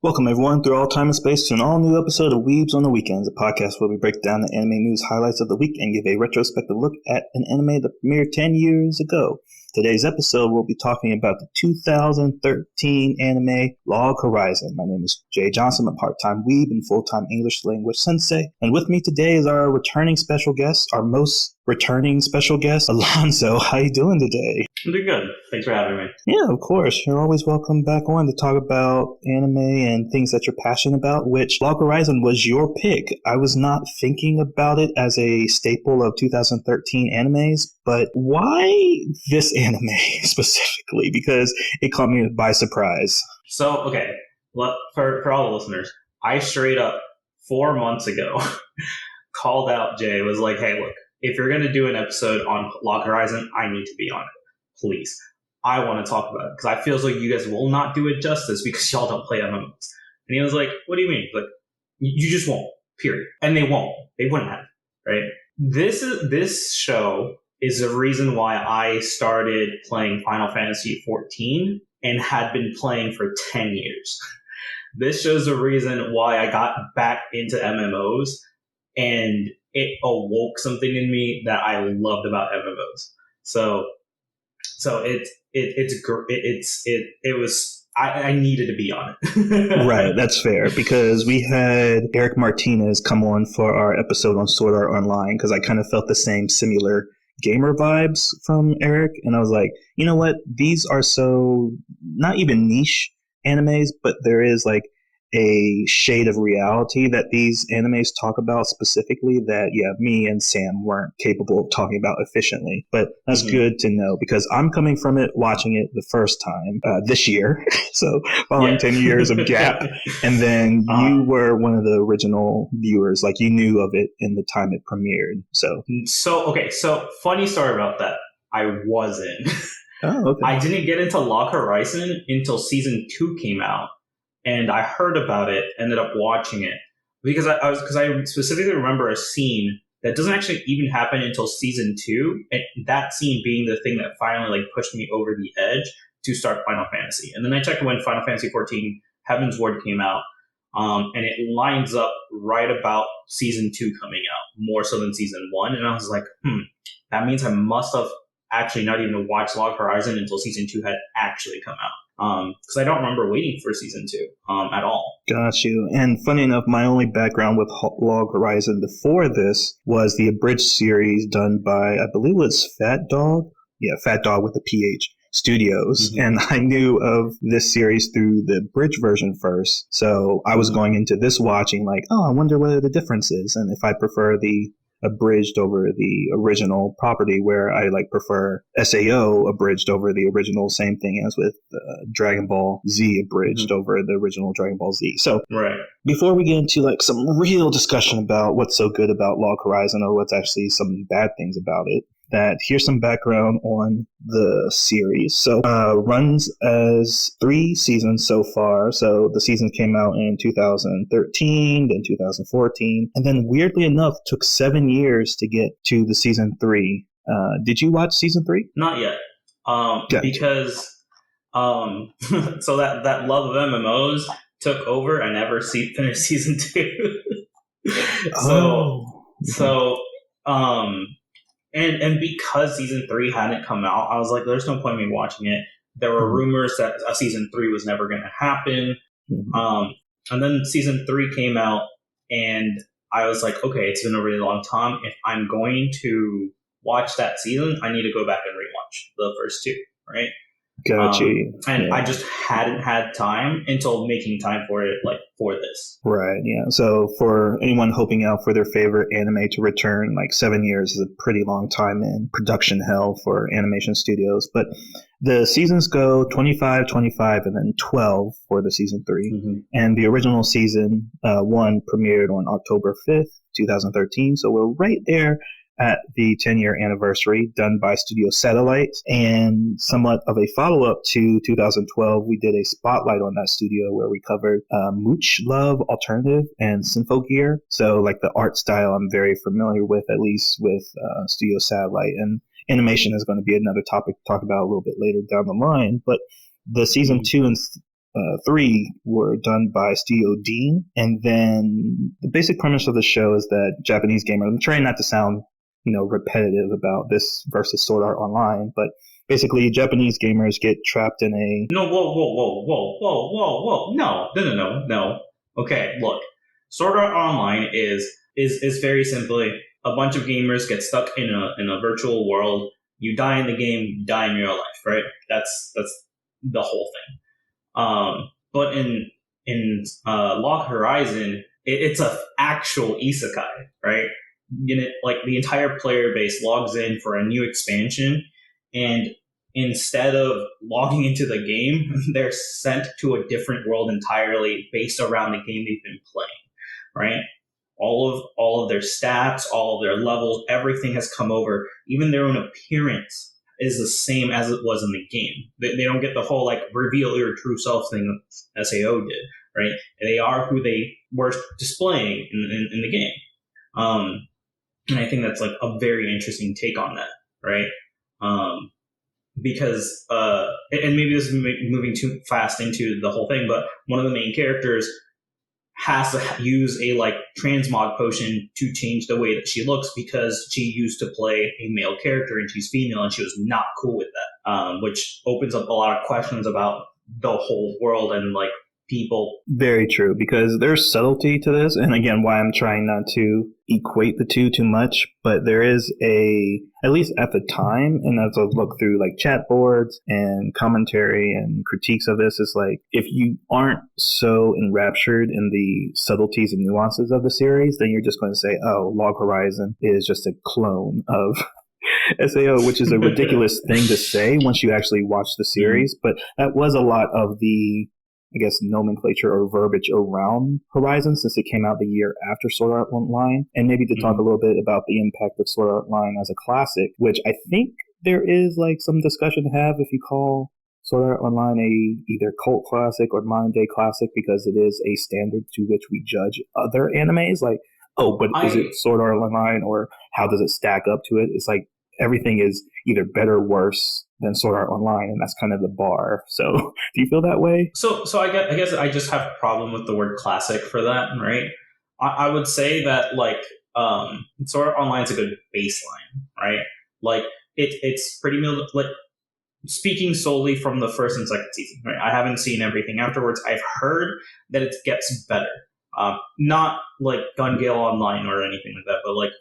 Welcome everyone through all time and space to an all-new episode of Weebs on the Weekends, a podcast where we break down the anime news highlights of the week and give a retrospective look at an anime that premiered 10 years ago. Today's episode, we'll be talking about the 2013 anime Log Horizon. My name is Jay Johnson, a part-time weeb and full-time English language sensei. And with me today is our returning special guest, our most returning special guest, Alonzo. How you doing today? I'm doing good. Thanks for having me. Yeah, of course. You're always welcome back on to talk about anime and things that you're passionate about, which Log Horizon was your pick. I was not thinking about it as a staple of 2013 animes, but why this anime specifically? Because it caught me by surprise. So, okay, for all the listeners, I straight up 4 months ago called out Jay, was like, hey, look, if you're going to do an episode on Log Horizon, I need to be on it. Please. I want to talk about it because I feel as though you guys will not do it justice because y'all don't play MMOs. And he was like, what do you mean? Like, you just won't, period. And they won't. They wouldn't have, right? This show is the reason why I started playing Final Fantasy XIV and had been playing for 10 years. This show's the reason why I got back into MMOs, and it awoke something in me that I loved about MMOs. So I needed to be on it. Right, that's fair, because we had Eric Martinez come on for our episode on Sword Art Online, because I kind of felt the same similar gamer vibes from Eric, and I was like, you know what, these are so not even niche animes, but there is like a shade of reality that these animes talk about specifically that, yeah, me and Sam weren't capable of talking about efficiently. But that's good to know, because I'm coming from it, watching it the first time this year. So following 10 years of gap. And then you were one of the original viewers, like you knew of it in the time it premiered. So funny story about that. I wasn't. Oh, okay. I didn't get into Log Horizon until season 2 came out. And I heard about it, ended up watching it because I specifically remember a scene that doesn't actually even happen until season 2, and that scene being the thing that finally like pushed me over the edge to start Final Fantasy. And then I checked when Final Fantasy XIV Heaven's Ward came out, and it lines up right about season 2 coming out, more so than season 1. And I was like, that means I must have actually not even watched Log Horizon until season 2 had actually come out. Because I don't remember waiting for season 2 at all. Got you. And funny enough, my only background with Log Horizon before this was the abridged series done by, I believe it was Fat Dog. Yeah, Fat Dog with a PH Studios. Mm-hmm. And I knew of this series through the abridged version first. So I was going into this watching like, I wonder what the difference is. And if I prefer the abridged over the original property, where I like prefer SAO abridged over the original, same thing as with Dragon Ball Z abridged over the original Dragon Ball Z. So before we get into like some real discussion about what's so good about Log Horizon or what's actually some bad things about it, that here's some background on the series. So runs as 3 seasons so far. So the season came out in 2013, then 2014, and then weirdly enough took 7 years to get to the season 3. Did you watch season 3? Not yet. Because so that love of MMOs took over. I never finished season 2. And because season 3 hadn't come out, I was like, there's no point in me watching it. There were rumors that a season 3 was never going to happen. And then season 3 came out, and I was like, okay, it's been a really long time. If I'm going to watch that season, I need to go back and rewatch the first 2, right? Gotcha. I just hadn't had time until making time for it, like for this. Right, yeah. So for anyone hoping out for their favorite anime to return, like 7 years is a pretty long time in production hell for animation studios. But the seasons go 25, 25, and then 12 for the season 3. And the original season 1 premiered on October 5th, 2013. So we're right there at the 10-year anniversary, done by Studio Satellite, and somewhat of a follow-up to 2012. We did a spotlight on that studio where we covered Mooch Love Alternative and Symphogear. So like the art style I'm very familiar with, at least with Studio Satellite, and animation is going to be another topic to talk about a little bit later down the line. But the season 2 and three were done by Studio Dean. And then the basic premise of the show is that Japanese gamers, I'm trying not to sound, repetitive about this versus Sword Art Online, but basically Japanese gamers get trapped in a... No, whoa. No. Okay, look. Sword Art Online is very simply a bunch of gamers get stuck in a virtual world. You die in the game, you die in real life, right? That's the whole thing. But in Log Horizon, it's a actual isekai, right? Like the entire player base logs in for a new expansion, and instead of logging into the game, they're sent to a different world entirely based around the game they've been playing, right? All of their stats, all of their levels, everything has come over. Even their own appearance is the same as it was in the game. They don't get the whole like reveal your true self thing SAO did, right? They are who they were displaying in the game. And I think that's like a very interesting take on that, right? Because and maybe this is moving too fast into the whole thing, but one of the main characters has to use a like transmog potion to change the way that she looks, because she used to play a male character and she's female and she was not cool with that, which opens up a lot of questions about the whole world and like people. Very true, because there's subtlety to this, and again, why I'm trying not to equate the two too much, but there is at least at the time, and as I look through like chat boards and commentary and critiques of this, is like, if you aren't so enraptured in the subtleties and nuances of the series, then you're just going to say, oh, Log Horizon is just a clone of SAO, which is a ridiculous thing to say once you actually watch the series. But that was a lot of the, I guess, nomenclature or verbiage around Horizon, since it came out the year after Sword Art Online. And maybe to talk a little bit about the impact of Sword Art Online as a classic, which I think there is like some discussion to have if you call Sword Art Online a either cult classic or modern day classic, because it is a standard to which we judge other animes. Like, oh, but is it Sword Art Online, or how does it stack up to it? It's like everything is either better or worse than Sword Art Online, and that's kind of the bar. So do you feel that way? So I guess I just have a problem with the word classic for that, right? I would say that like Sword Art Online is a good baseline, right? Like it's pretty like, speaking solely from the first and second season, right? I haven't seen everything afterwards. I've heard that it gets better. Not like Gun Gale Online or anything like that, but like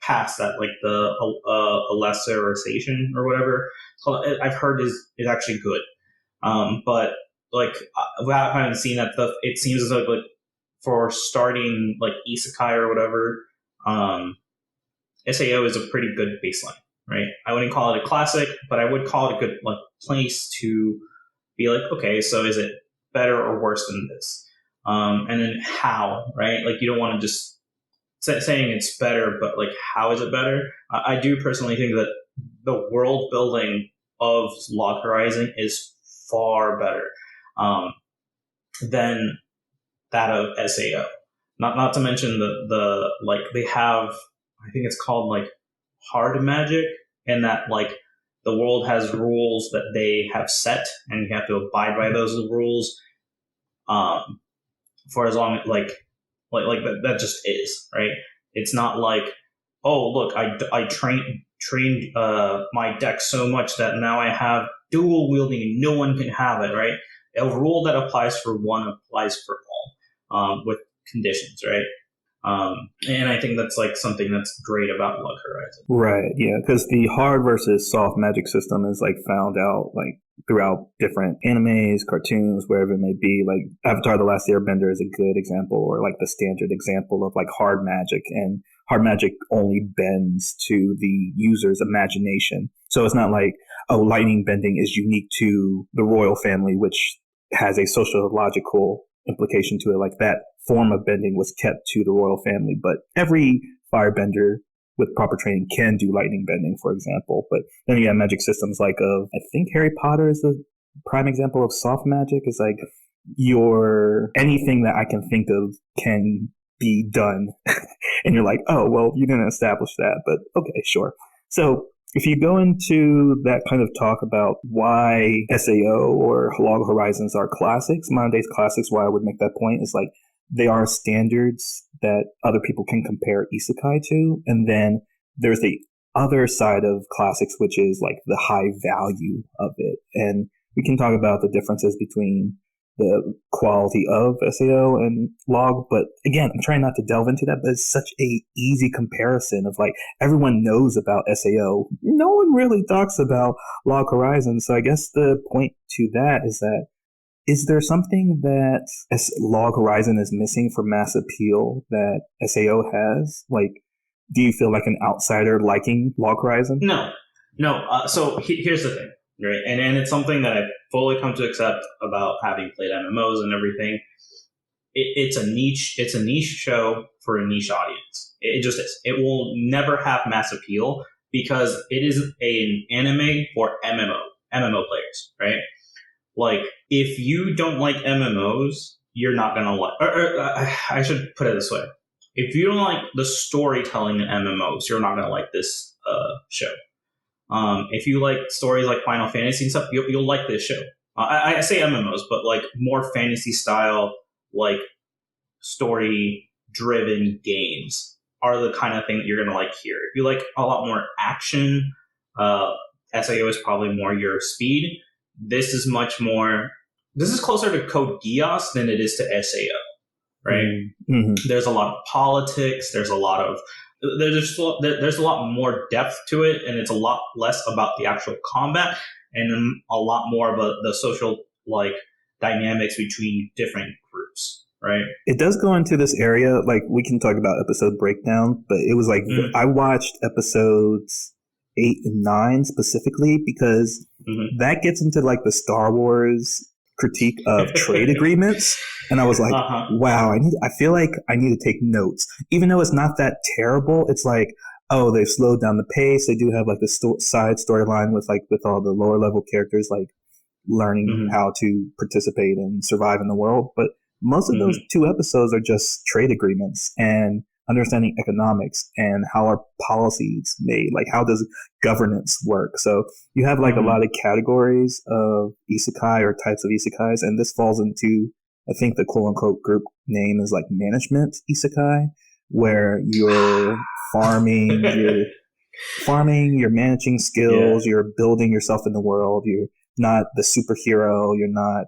past that, like the Alectorization or whatever I've heard is actually good. But like without having seen that stuff, it seems as though like for starting like isekai or whatever, SAO is a pretty good baseline, right? I wouldn't call it a classic, but I would call it a good like place to be like, okay, so is it better or worse than this? And then how, right? Like you don't want to just saying it's better, but like how is it better? I do personally think that the world building of Log Horizon is far better than that of SAO. Not to mention the like they have, I think it's called like hard magic, and that like the world has rules that they have set, and you have to abide by those rules for as long as like that just is, right? It's not like, oh look, I trained my deck so much that now I have dual wielding and no one can have it, right? A rule that applies for one applies for all, with conditions, right? And I think that's like something that's great about Log Horizon. Right, yeah, because the hard versus soft magic system is like found out like throughout different animes, cartoons, wherever it may be. Like Avatar: The Last Airbender is a good example, or like the standard example of like hard magic, and hard magic only bends to the user's imagination. So it's not like, oh, lightning bending is unique to the royal family, which has a sociological implication to it. Like that form of bending was kept to the royal family, but every firebender with proper training can do lightning bending, for example. But then you have magic systems like I think Harry Potter is the prime example of soft magic. It's like anything that I can think of can be done. And you're like, oh, well, you didn't establish that, but okay, sure. So If you go into that kind of talk about why SAO or Log Horizons are classics, modern day classics, why I would make that point is like they are standards that other people can compare isekai to. And then there's the other side of classics, which is like the high value of it. And we can talk about the differences between the quality of SAO and log. But again, I'm trying not to delve into that, but it's such a easy comparison of like everyone knows about SAO. No one really talks about Log Horizon. So I guess the point to that is there something that Log Horizon is missing for mass appeal that SAO has? Like, do you feel like an outsider liking Log Horizon? No. So here's the thing, right? And it's something that I've fully come to accept about having played MMOs and everything. It's a niche. It's a niche show for a niche audience. It just is. It will never have mass appeal because it is an anime for MMO players, right? Like, if you don't like MMOs, you're not gonna like. I should put it this way: if you don't like the storytelling in MMOs, you're not gonna like this show. If you like stories like Final Fantasy and stuff, you'll like this show. I say MMOs, but like more fantasy style, like story-driven games are the kind of thing that you're gonna like here. If you like a lot more action, SAO is probably more your speed. This is much more. This is closer to Code Geass than it is to SAO, right? Mm-hmm. There's a lot of politics. There's a lot a lot more depth to it, and it's a lot less about the actual combat, and a lot more about the social like dynamics between different groups, right? It does go into this area. Like we can talk about episode breakdown, but it was like I watched episodes 8 and 9 specifically because that gets into like the Star Wars critique of trade agreements, and I was like, wow, I feel like I need to take notes, even though it's not that terrible. It's like, oh, they've slowed down the pace. They do have like the side storyline with all the lower level characters like learning how to participate and survive in the world, but most of those 2 episodes are just trade agreements and understanding economics and how are policies made, like how does governance work. So you have like a lot of categories of isekai or types of isekais, and this falls into, I think the quote unquote group name is like management isekai, where you're farming, you're managing skills, you're building yourself in the world, you're not the superhero, you're not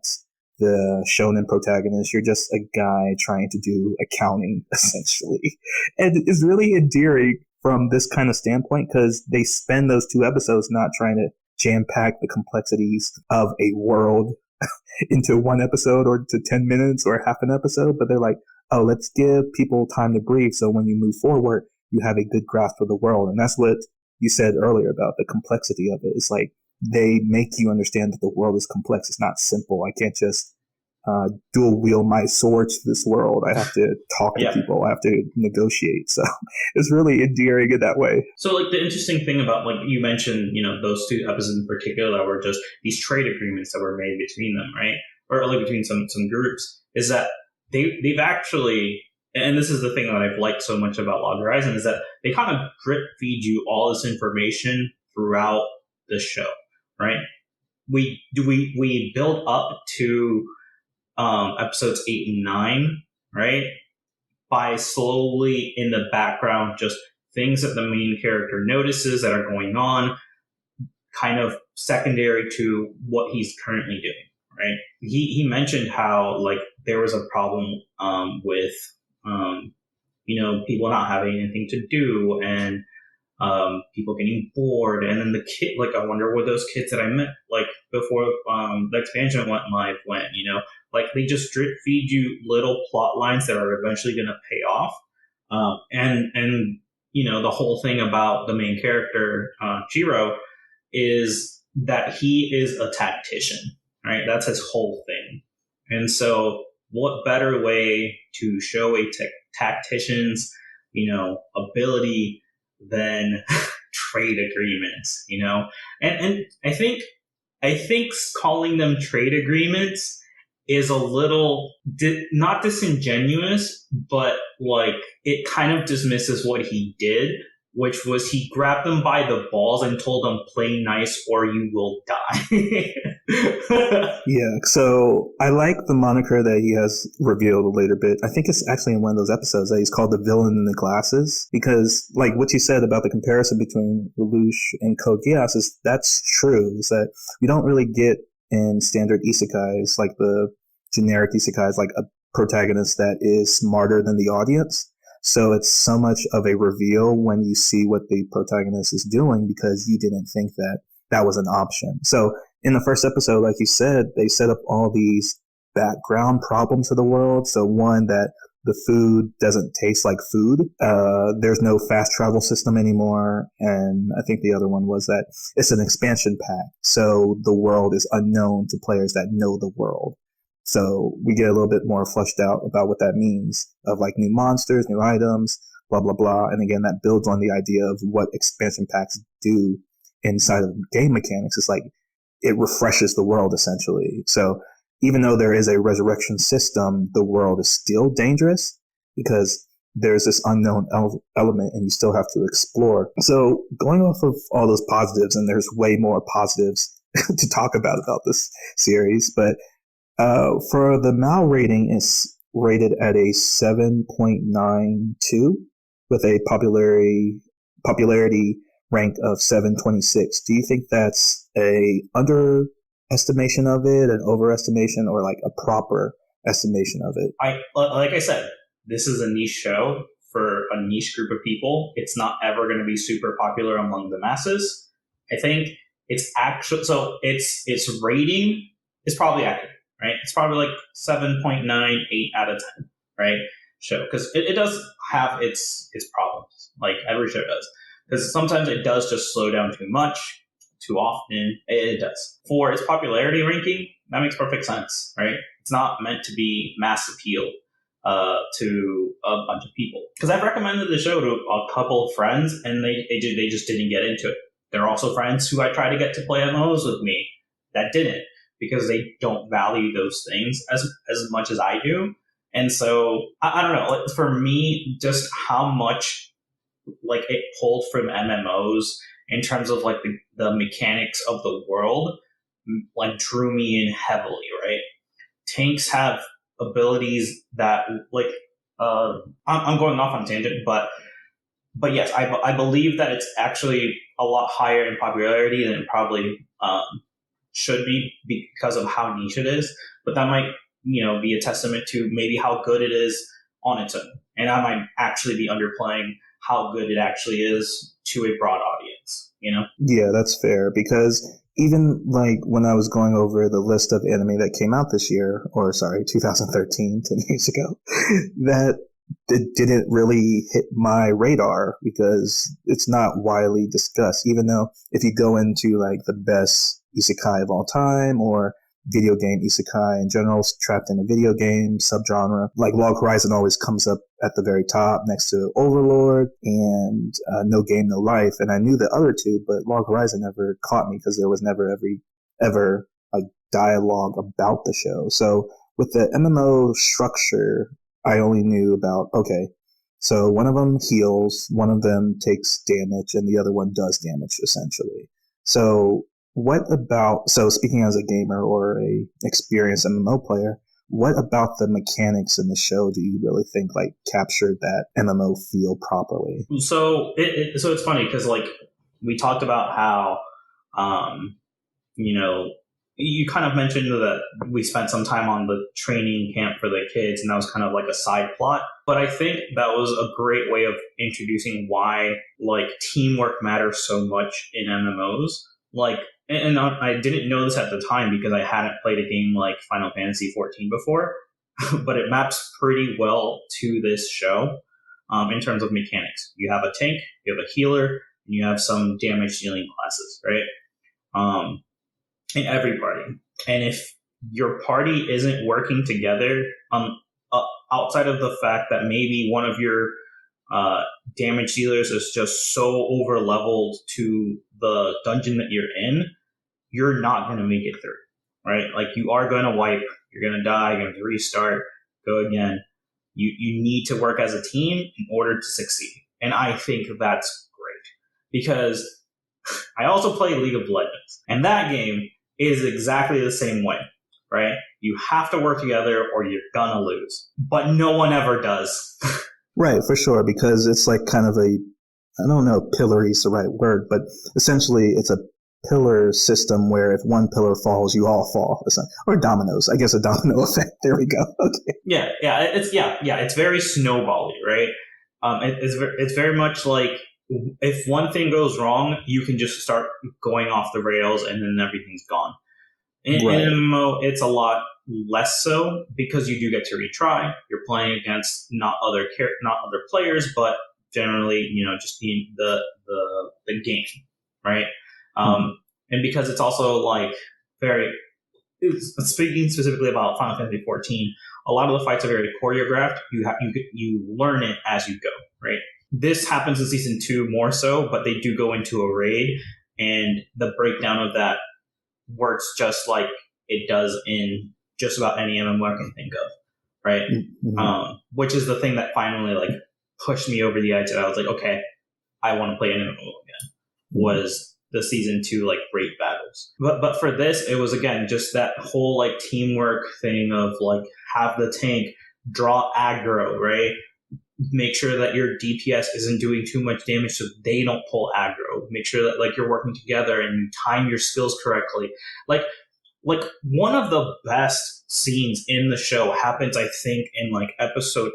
the shonen protagonist, you're just a guy trying to do accounting, essentially. And it's really endearing from this kind of standpoint because they spend those 2 episodes not trying to jam-pack the complexities of a world into 1 episode or to 10 minutes or half an episode, but they're like, oh, let's give people time to breathe so when you move forward, you have a good grasp of the world. And that's what you said earlier about the complexity of it. It's like, they make you understand that the world is complex. It's not simple. I can't just dual wield my sword to this world. I have to talk to people. I have to negotiate. So it's really endearing in that way. So like the interesting thing about, like you mentioned, those 2 episodes in particular that were just these trade agreements that were made between them, right? Or like between some groups, is that they've actually, and this is the thing that I've liked so much about Log Horizon, is that they kind of drip feed you all this information throughout the show. Right, we build up to episodes 8 and 9, right, by slowly in the background, just things that the main character notices that are going on, kind of secondary to what he's currently doing. Right, he mentioned how like there was a problem with people not having anything to do and people getting bored, and then the kid, like, I wonder where those kids that I met, like, before the expansion went live went, like, they just drip feed you little plot lines that are eventually going to pay off. And the whole thing about the main character, Jiro, is that he is a tactician, right? That's his whole thing. And so what better way to show a tactician's, ability than trade agreements, and I think calling them trade agreements is a little not disingenuous, but like it kind of dismisses what he did, which was he grabbed them by the balls and told them, play nice or you will die. Yeah, so I like the moniker that he has revealed a later bit. I think it's actually in one of those episodes that he's called the villain in the glasses, because like what you said about the comparison between Lelouch and Code Geass is that's true, is that we don't really get in standard isekais, like the generic isekais, like a protagonist that is smarter than the audience. So it's so much of a reveal when you see what the protagonist is doing because you didn't think that that was an option. So in the first episode, like you said, they set up all these background problems of the world. So one, that the food doesn't taste like food. There's no fast travel system anymore. And I think the other one was that it's an expansion pack. So the world is unknown to players that know the world. So we get a little bit more fleshed out about what that means of like new monsters, new items, blah, blah, blah. And again, that builds on the idea of what expansion packs do inside of game mechanics. It's like it refreshes the world essentially. So even though there is a resurrection system, the world is still dangerous because there's this unknown element and you still have to explore. So going off of all those positives, and there's way more positives to talk about this series, but for the MAL rating is rated at a 7.92 with a popularity rank of 726. Do you think that's a underestimation of it, an overestimation, or like a proper estimation of it? Like I said, this is a niche show for a niche group of people. It's not ever going to be super popular among the masses. I think its rating is probably accurate, right? It's probably like 7.98 out of 10, right? Show, because it does have its problems, like every show does. Because sometimes it does just slow down too much, too often. It does. For its popularity ranking, that makes perfect sense, right? It's not meant to be mass appeal to a bunch of people. Because I've recommended the show to a couple of friends, and they just didn't get into it. There are also friends who I try to get to play MMOs with me that didn't, because they don't value those things as much as I do. And so, I don't know, like, for me, just how much like it pulled from MMOs in terms of like the mechanics of the world, like drew me in heavily, right? Tanks have abilities that like, I'm going off on a tangent, but yes, I believe that it's actually a lot higher in popularity than it probably should be because of how niche it is. But that might, be a testament to maybe how good it is on its own. And I might actually be underplaying how good it actually is to a broad audience, Yeah, that's fair, because even like when I was going over the list of anime that came out this year, or sorry, 2013, 10 years ago, that it didn't really hit my radar because it's not widely discussed, even though if you go into like the best isekai of all time or video game isekai in general, trapped in a video game subgenre, like Log Horizon always comes up at the very top next to Overlord and No Game No Life. And I knew the other two, but Log Horizon never caught me because there was never ever like dialogue about the show. So with the MMO structure, I only knew about, okay, so one of them heals, one of them takes damage, and the other one does damage essentially. So speaking as a gamer or a experienced MMO player, what about the mechanics in the show do you really think like captured that MMO feel properly? So it's funny because like we talked about how, you kind of mentioned that we spent some time on the training camp for the kids, and that was kind of like a side plot. But I think that was a great way of introducing why like teamwork matters so much in MMOs. Like, and I didn't know this at the time because I hadn't played a game like Final Fantasy 14 before, but it maps pretty well to this show in terms of mechanics. You have a tank, you have a healer, and you have some damage dealing classes, right? In every party. And if your party isn't working together, outside of the fact that maybe one of your damage dealers is just so over leveled to the dungeon that you're in, you're not going to make it through, right? Like you are going to wipe, you're going to die, you're going to restart, go again. You need to work as a team in order to succeed. And I think that's because I also play League of Legends, and that game is exactly the same way, right? You have to work together or you're gonna lose, but no one ever does. Right, for sure, because it's like kind of a, I don't know if pillory is the right word, but essentially it's a pillar system where if one pillar falls, you all fall. Or dominoes. I guess a domino effect. There we go. Okay. It's very snowbally, right? It's very much like if one thing goes wrong, you can just start going off the rails and then everything's gone. In MMO, it's a lot less so because you do get to retry. You're playing against not other players, but generally, just the game, right? And because it's also like speaking specifically about Final Fantasy 14, a lot of the fights are very choreographed. You learn it as you go, right? This happens in season 2 more so, but they do go into a raid, and the breakdown of that works just like it does in just about any MMO I can think of, right? Mm-hmm. Which is the thing that finally like pushed me over the edge, and I was like, okay, I want to play an MMO again. Was the season 2 like raid battles, but for this it was again just that whole like teamwork thing of like have the tank draw aggro, right? Make sure that your DPS isn't doing too much damage so they don't pull aggro. Make sure that like you're working together and you time your skills correctly. Like one of the best scenes in the show happens, I think, in like episode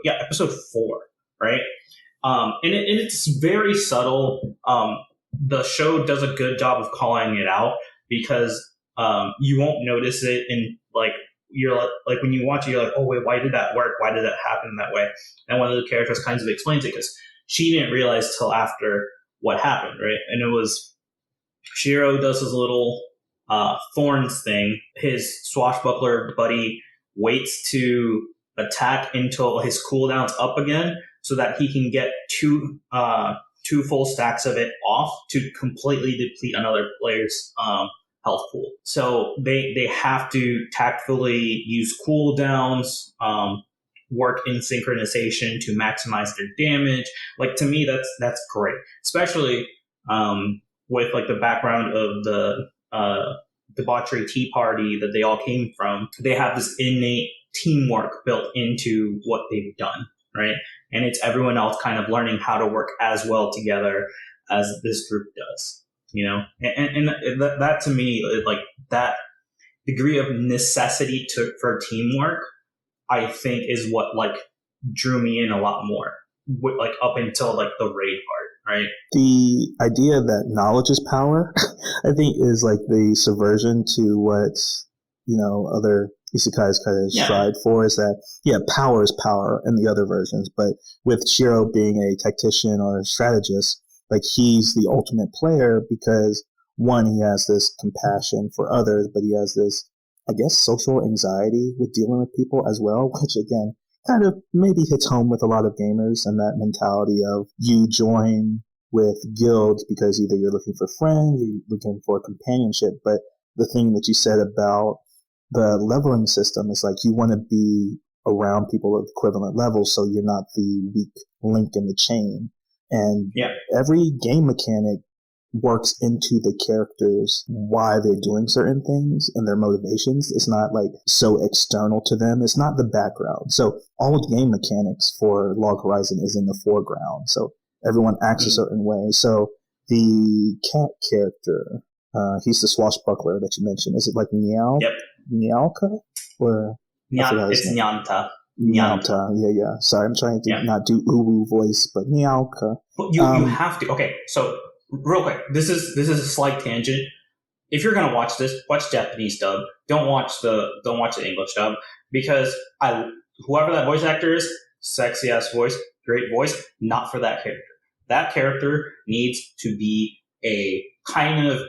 4, right? And it's very subtle. The show does a good job of calling it out because you won't notice it in like you're like when you watch it, you're like, oh wait, why did that work? Why did that happen that way? And one of the characters kind of explains it because she didn't realize till after what happened, right? And it was Shiro does his little thorns thing. His swashbuckler buddy waits to attack until his cooldown's up again, so that he can get two full stacks of it off to completely deplete another player's health pool. So they have to tactfully use cooldowns, work in synchronization to maximize their damage. Like to me, that's great, especially with like the background of the debauchery tea party that they all came from. They have this innate teamwork built into what they've done, right? And it's everyone else kind of learning how to work as well together as this group does, and that to me, like that degree of necessity for teamwork, I think is what like drew me in a lot more, like up until like the raid part, right? The idea that knowledge is power, I think, is like the subversion to what other isekais kind of strive for. Is that power is power in the other versions, but with Shiro being a tactician or a strategist, like he's the ultimate player because one, he has this compassion for others, but he has this, I guess, social anxiety with dealing with people as well, which again kind of maybe hits home with a lot of gamers, and that mentality of you join with guilds because either you're looking for friends or you're looking for companionship. But the thing that you said about the leveling system is like you want to be around people of equivalent levels so you're not the weak link in the chain. And every game mechanic works into the characters why they're doing certain things and their motivations. It's not like so external to them. It's not the background. So all game mechanics for Log Horizon is in the foreground. So everyone acts a certain way. So the cat character, he's the swashbuckler that you mentioned. Is it like Meow? Yep. Meowka? Or it's Nyanta. Nyanta. Yeah. Sorry, I'm trying to not do uwu voice, but Meowka. You have to. Okay, so real quick, this is a slight tangent. If you're gonna watch this, watch Japanese dub. Don't watch the English dub, because whoever that voice actor is, sexy ass voice, great voice, not for that character. That character needs to be a kind of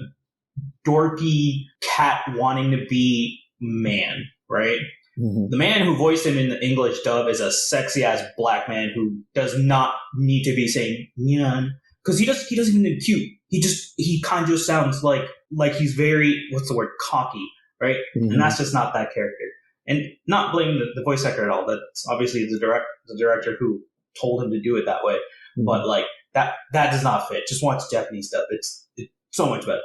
dorky cat wanting to be man, right? Mm-hmm. The man who voiced him in the English dub is a sexy ass black man who does not need to be saying nyan, because he doesn't even need cute. He kind of just sounds like he's very, what's the word, cocky, right? Mm-hmm. And that's just not that character. And not blaming the voice actor at all. That's obviously the director who told him to do it that way. Mm-hmm. But like that does not fit. Just watch Japanese stuff. It's so much better.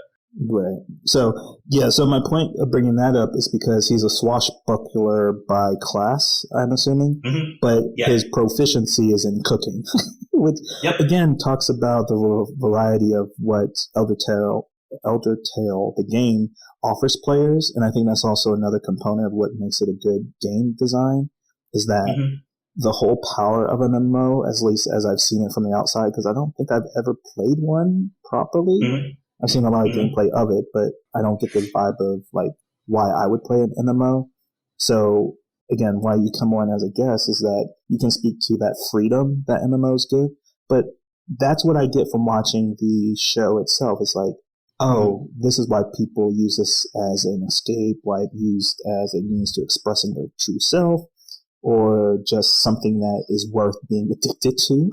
Right. So, yeah, so my point of bringing that up is because he's a swashbuckler by class, I'm assuming, but his proficiency is in cooking, which, again, talks about the variety of what Elder Tale, the game, offers players. And I think that's also another component of what makes it a good game design, is that the whole power of an MMO, at least as I've seen it from the outside, because I don't think I've ever played one properly. I've seen a lot of gameplay of it, but I don't get the vibe of like why I would play an MMO. So again, why you come on as a guest is that you can speak to that freedom that MMOs give. But that's what I get from watching the show itself. It's like, oh, this is why people use this as an escape, why it's used as a means to expressing their true self, or just something that is worth being addicted to,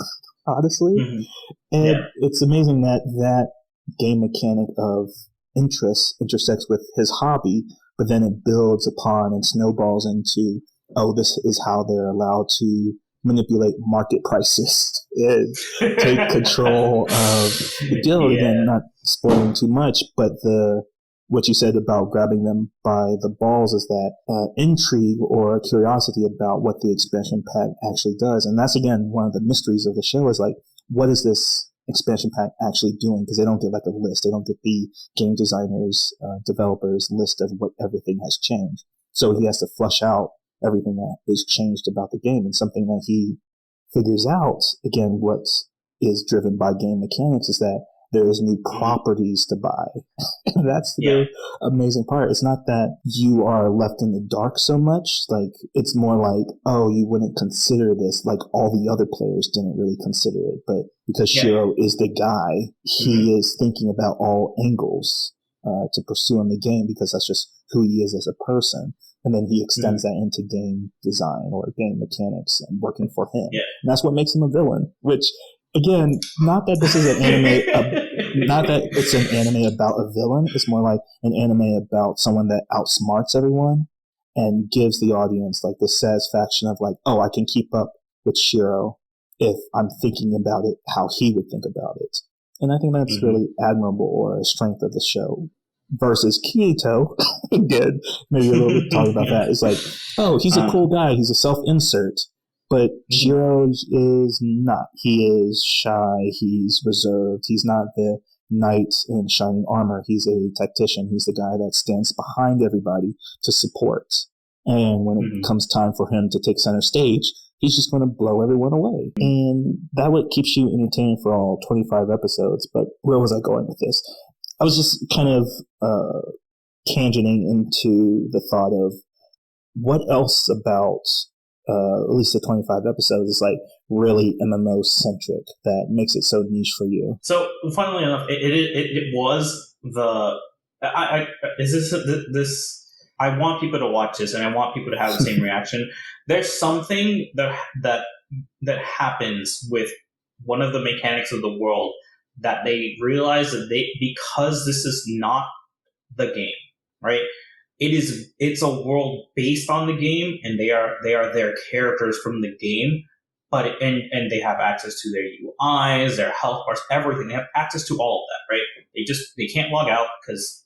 honestly. And it's amazing that game mechanic of interest intersects with his hobby, but then it builds upon and snowballs into, oh, this is how they're allowed to manipulate market prices and take control of the guild. Again, not spoiling too much, but what you said about grabbing them by the balls is that intrigue or curiosity about what the expansion pack actually does. And that's, again, one of the mysteries of the show is like, what is this expansion pack actually doing? Because they don't get like a list. They don't get the game designers, developers list of what everything has changed. So he has to flush out everything that is changed about the game, and something that he figures out, again, what is driven by game mechanics is that there is new properties to buy. And that's the amazing part. It's not that you are left in the dark so much. Like, it's more like, oh, you wouldn't consider this. Like, all the other players didn't really consider it. But because Shiro is the guy, he is thinking about all angles to pursue in the game, because that's just who he is as a person. And then he extends that into game design or game mechanics and working for him. And that's what makes him a villain, which, again, not that this is an anime, not that it's an anime about a villain. It's more like an anime about someone that outsmarts everyone and gives the audience like the satisfaction of like, oh, I can keep up with Shiro if I'm thinking about it how he would think about it. And I think that's really admirable, or a strength of the show. Versus Kirito, again, maybe a little bit talking about that. It's like, oh, he's a cool guy. He's a self-insert. But Shiro is not. He is shy. He's reserved. He's not the knight in shining armor. He's a tactician. He's the guy that stands behind everybody to support. And when it comes time for him to take center stage, he's just going to blow everyone away. And that what keeps you entertained for all 25 episodes. But where was I going with this? I was just kind of tangenting into the thought of what else about at least the 25 episodes is like really MMO centric that makes it so niche for you. So, funnily enough, it was the I want people to watch this, and I want people to have the same reaction. There's something that happens with one of the mechanics of the world that they realize that because this is not the game, right? It's a world based on the game, and they are their characters from the game, but and they have access to their UIs, their health bars, everything. They have access to all of that, right? They can't log out because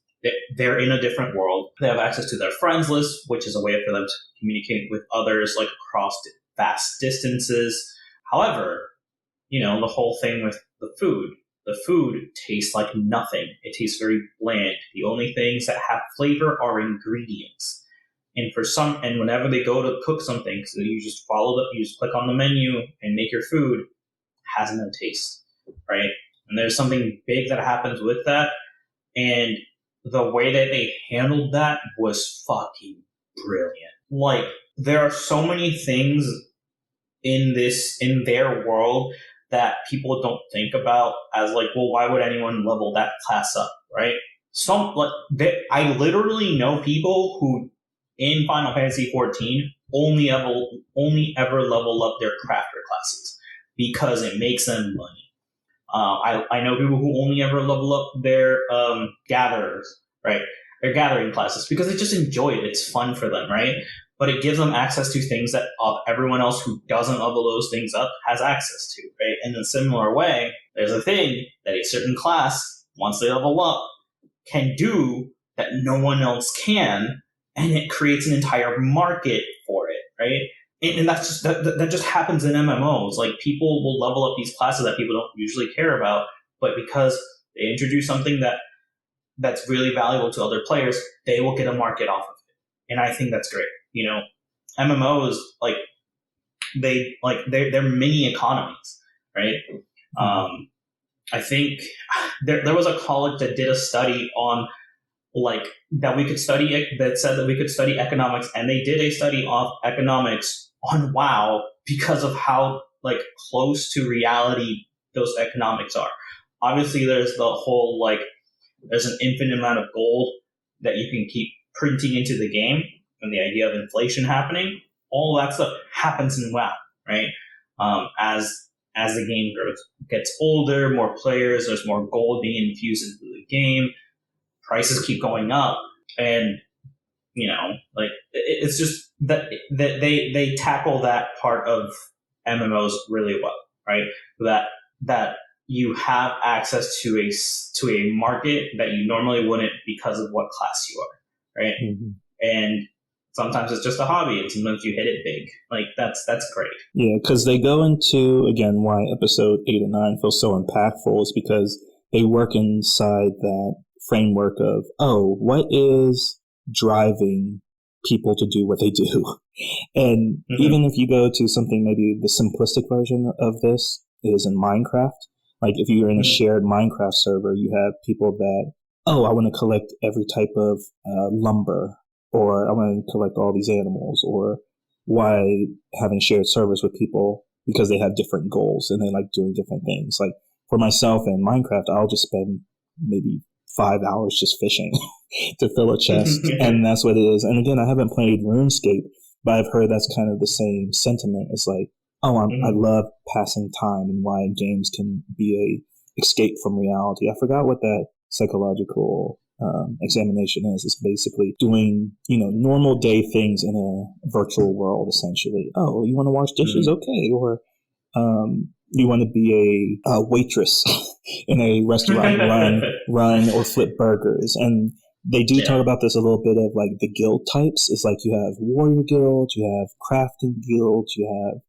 they're in a different world. They have access to their friends list, which is a way for them to communicate with others like across vast distances. However, the whole thing with the food. The food tastes like nothing. It tastes very bland. The only things that have flavor are ingredients. And whenever they go to cook something, so you just you just click on the menu and make your food, has no taste, right? And there's something big that happens with that. And the way that they handled that was fucking brilliant. Like, there are so many things in their world that people don't think about as like, well, why would anyone level that class up, right? I literally know people who in Final Fantasy 14 only ever level up their crafter classes because it makes them money. I know people who only ever level up their gatherers, right? Their gathering classes because they just enjoy it. It's fun for them, right? but it gives them access to things that everyone else who doesn't level those things up has access to, right? In a similar way, there's a thing that a certain class, once they level up, can do that no one else can, and it creates an entire market for it, right? And that's just that just happens in MMOs. Like, people will level up these classes that people don't usually care about, but because they introduce something that's really valuable to other players, they will get a market off of it. And I think that's great. You know, MMOs, like, they're mini economies, right? I think there was a college that did a study on, like, that we could study, that said that we could study economics, and they did a study of economics on WoW because of how, like, close to reality those economics are. Obviously, there's the whole, like, there's an infinite amount of gold that you can keep printing into the game, and the idea of inflation happening, all that stuff happens in WoW, right? As the game gets older, more players, there's more gold being infused into the game, prices keep going up, and, you know, like, it's just that they tackle that part of MMOs really well, right? That you have access to a market that you normally wouldn't because of what class you are, right? And sometimes it's just a hobby, and sometimes you hit it big. Like, that's great. Yeah, because they go into, again, why episode 8 and 9 feel so impactful is because they work inside that framework of, what is driving people to do what they do? And even if you go to something, maybe the simplistic version of this is in Minecraft. Like, if you're in a shared Minecraft server, you have people that, I want to collect every type of lumber, or I want to collect all these animals, or why having shared servers with people because they have different goals and they like doing different things. Like, for myself in Minecraft, I'll just spend maybe 5 hours just fishing to fill a chest, and that's what it is. And again, I haven't played RuneScape, but I've heard that's kind of the same sentiment. It's like, I love passing time, and why games can be a escape from reality. I forgot what that psychological examination is. It's basically doing, normal day things in a virtual world, essentially. Oh, you want to wash dishes? Okay. Or you want to be a waitress in a restaurant, run or flip burgers. And they do talk about this a little bit of, like, the guild types. It's like you have warrior guilds, you have crafting guilds, you have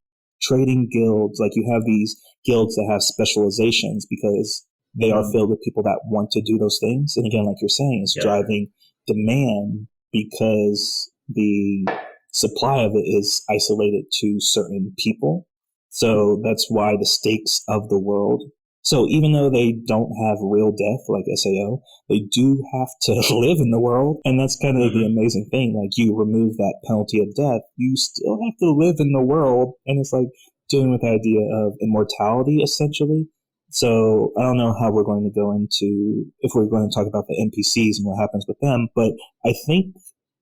trading guilds. Like, you have these guilds that have specializations because they are filled with people that want to do those things. And again, like you're saying, it's driving demand because the supply of it is isolated to certain people. So that's why the stakes of the world. So even though they don't have real death like SAO, they do have to live in the world. And that's kind of the amazing thing. Like, you remove that penalty of death, you still have to live in the world. And it's like dealing with the idea of immortality, essentially. So I don't know how we're going to go into, if we're going to talk about the NPCs and what happens with them, but I think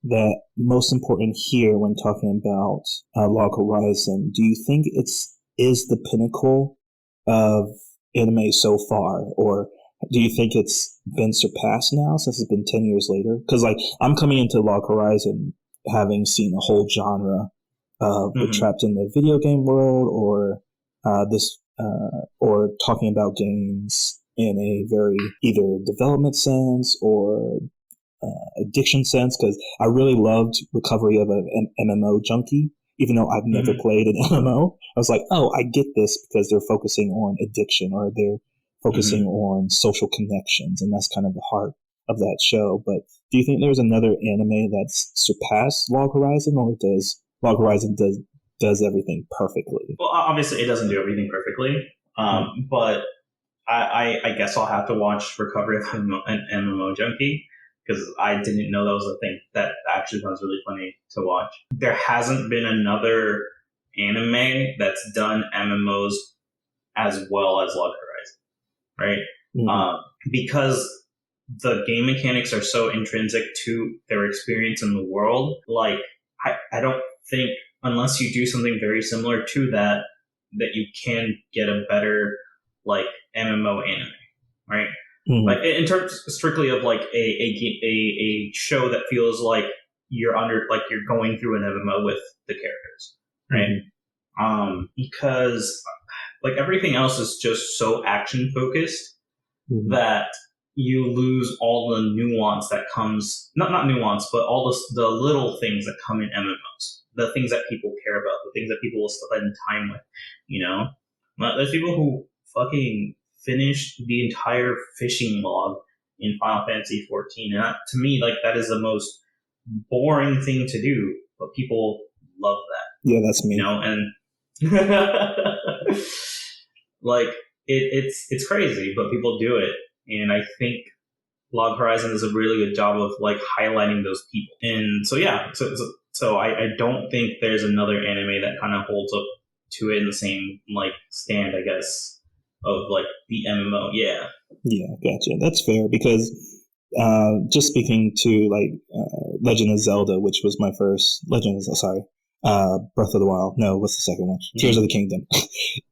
that most important here when talking about Log Horizon, do you think is the pinnacle of anime so far, or do you think it's been surpassed now since it's been 10 years later? Because, like, I'm coming into Log Horizon having seen a whole genre of the trapped in the video game world, or or talking about games in a very either development sense or addiction sense, because I really loved Recovery of an MMO Junkie. Even though I've never played an MMO, I was like, I get this because they're focusing on addiction, or they're focusing on social connections, and that's kind of the heart of that show. But do you think there's another anime that's surpassed Log Horizon, or does Log Horizon does everything perfectly? Well, obviously it doesn't do everything perfectly, but I guess I'll have to watch Recovery of an MMO Junkie, because I didn't know that was a thing. That actually sounds really funny to watch. There hasn't been another anime that's done MMOs as well as Log Horizon, right? Because the game mechanics are so intrinsic to their experience in the world. Like, I don't think, unless you do something very similar to that you can get a better, like, MMO anime, right? Like, in terms strictly of, like, a show that feels like you're going through an MMO with the characters, right? Because like everything else is just so action focused that you lose all the nuance that comes, not nuance, but all the little things that come in MMOs, the things that people care about, the things that people will spend time with, you know? But there's people who fucking finished the entire fishing log in Final Fantasy 14, and that, to me, like, that is the most boring thing to do, but people love that. Yeah, that's me. You know, and like it's crazy, but people do it, and I think Log Horizon does a really good job of like highlighting those people. And so yeah, so I don't think there's another anime that kind of holds up to it in the same like stand, I guess, of like the MMO. Yeah. Yeah, gotcha. That's fair because just speaking to like Legend of Zelda, which was my first Breath of the Wild. No, what's the second one? Tears of the Kingdom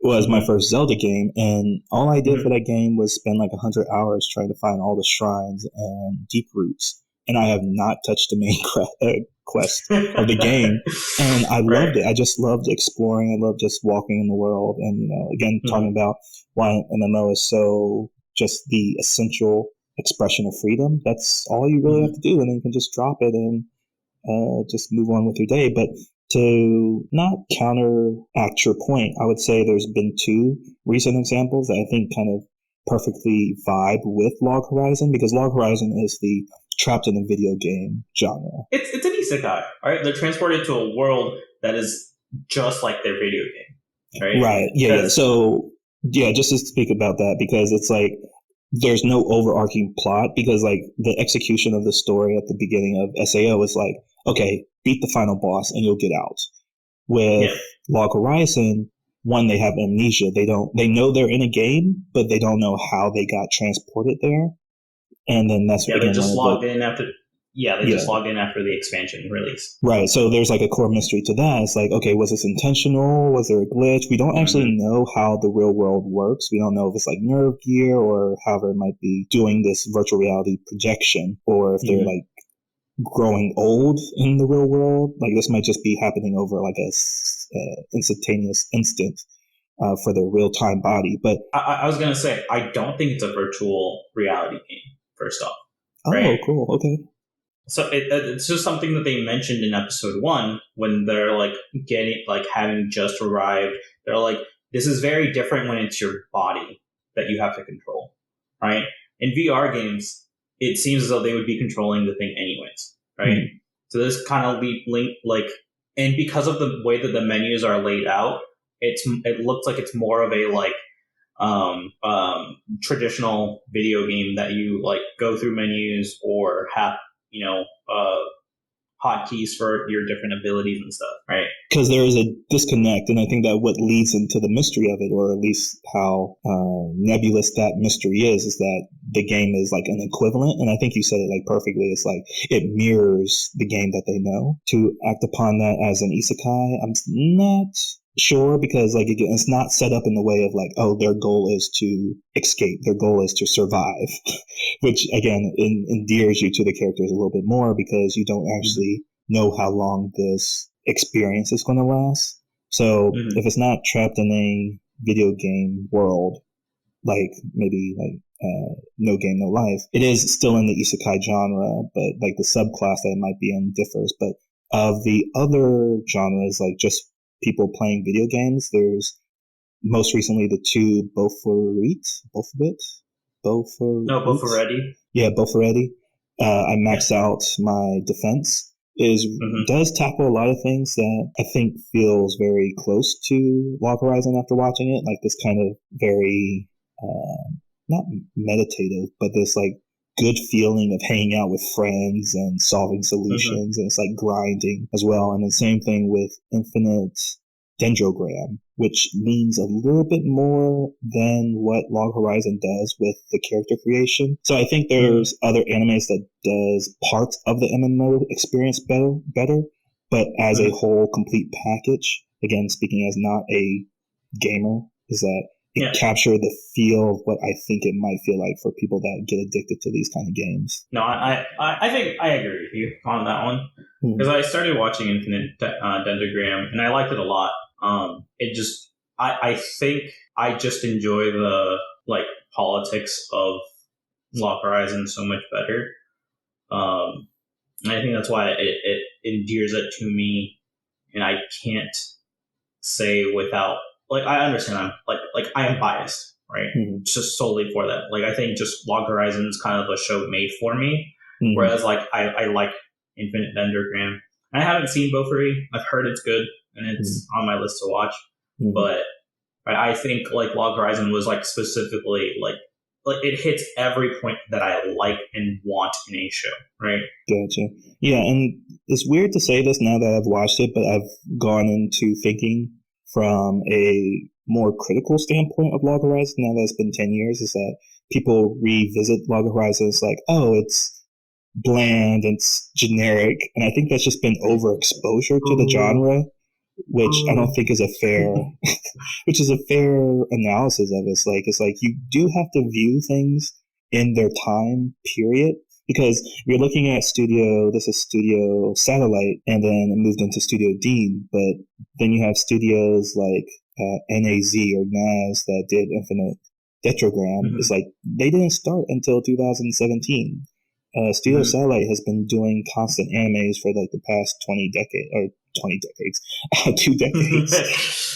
was my first Zelda game, and all I did for that game was spend like 100 hours trying to find all the shrines and deep roots, and I have not touched the main quest of the game, and I loved it. I just loved exploring. I loved just walking in the world, and again, talking about why MMO is so just the essential expression of freedom. That's all you really have to do, and then you can just drop it and just move on with your day. But to not counteract your point, I would say there's been two recent examples that I think kind of perfectly vibe with Log Horizon, because Log Horizon is the trapped in a video game genre. It's an isekai, right? They're transported to a world that is just like their video game, right? Right. Yeah. So yeah, just to speak about that, because it's like there's no overarching plot, because like the execution of the story at the beginning of SAO is like, okay, beat the final boss and you'll get out. With Log Horizon, one, they have amnesia. They know they're in a game, but they don't know how they got transported there. And then that's they just logged in after. Yeah, they just logged in after the expansion release. Right, so there's like a core mystery to that. It's like, okay, was this intentional? Was there a glitch? We don't actually know how the real world works. We don't know if it's like nerve gear or however it might be doing this virtual reality projection, or if they're like growing old in the real world. Like this might just be happening over like a instantaneous instant for their real-time body. But I was going to say, I don't think it's a virtual reality game, first off. Oh, right? Cool. Okay. So it's just something that they mentioned in episode 1 when they're like having just arrived. They're like, this is very different when it's your body that you have to control, right? In VR games, it seems as though they would be controlling the thing anyways, right? So this kind of and because of the way that the menus are laid out, it looks like it's more of a like traditional video game that you like go through menus or have hotkeys for your different abilities and stuff, right? Because there is a disconnect, and I think that what leads into the mystery of it, or at least how nebulous that mystery is that the game is like an equivalent. And I think you said it like perfectly. It's like it mirrors the game that they know. To act upon that as an isekai, I'm not sure, because like again, it's not set up in the way of like, oh, their goal is to escape, their goal is to survive, which again endears you to the characters a little bit more, because you don't actually know how long this experience is going to last. So if it's not trapped in a video game world, like maybe like No Game No Life, it is still in the isekai genre, but like the subclass that it might be in differs. But of the other genres, like just people playing video games, there's most recently the two Bofaretti. Yeah, Bofaretti. I maxed out my defense. Does tackle a lot of things that I think feels very close to Log Horizon after watching it, like this kind of very not meditative, but this like good feeling of hanging out with friends and solving solutions, and it's like grinding as well. And the same thing with Infinite Dendrogram, which leans a little bit more than what Log Horizon does with the character creation. So I think there's other animes that does parts of the MMO experience better, but as a whole complete package, again, speaking as not a gamer, is that it captured the feel of what I think it might feel like for people that get addicted to these kind of games. No, I think I agree with you on that one. because I started watching Infinite Dendrogram and I liked it a lot. It just I think I just enjoy the like politics of Log Horizon so much better. And I think that's why it endears it to me, and I can't say without like I understand I'm like I am biased, right? Just solely for that. Like I think just Log Horizon is kind of a show made for me, whereas like I like Infinite Dendrogram. I haven't seen Bofuri. I've heard it's good and it's on my list to watch, but I think like Log Horizon was like specifically like it hits every point that I like and want in a show, right? Gotcha. Yeah, and it's weird to say this now that I've watched it, but I've gone into thinking from a more critical standpoint of Log Horizon now that it's been 10 years, is that people revisit Log Horizon as like, oh, it's bland, it's generic, and I think that's just been overexposure to the genre, which I don't think is a fair which is a fair analysis of it. It's like you do have to view things in their time period, because you're looking at this is Studio Satellite, and then it moved into Studio Dean, but then you have studios like NAZ or NAZ that did Infinite Detrogram. It's like they didn't start until 2017. Studio Satellite has been doing constant animes for like the past 2 decades.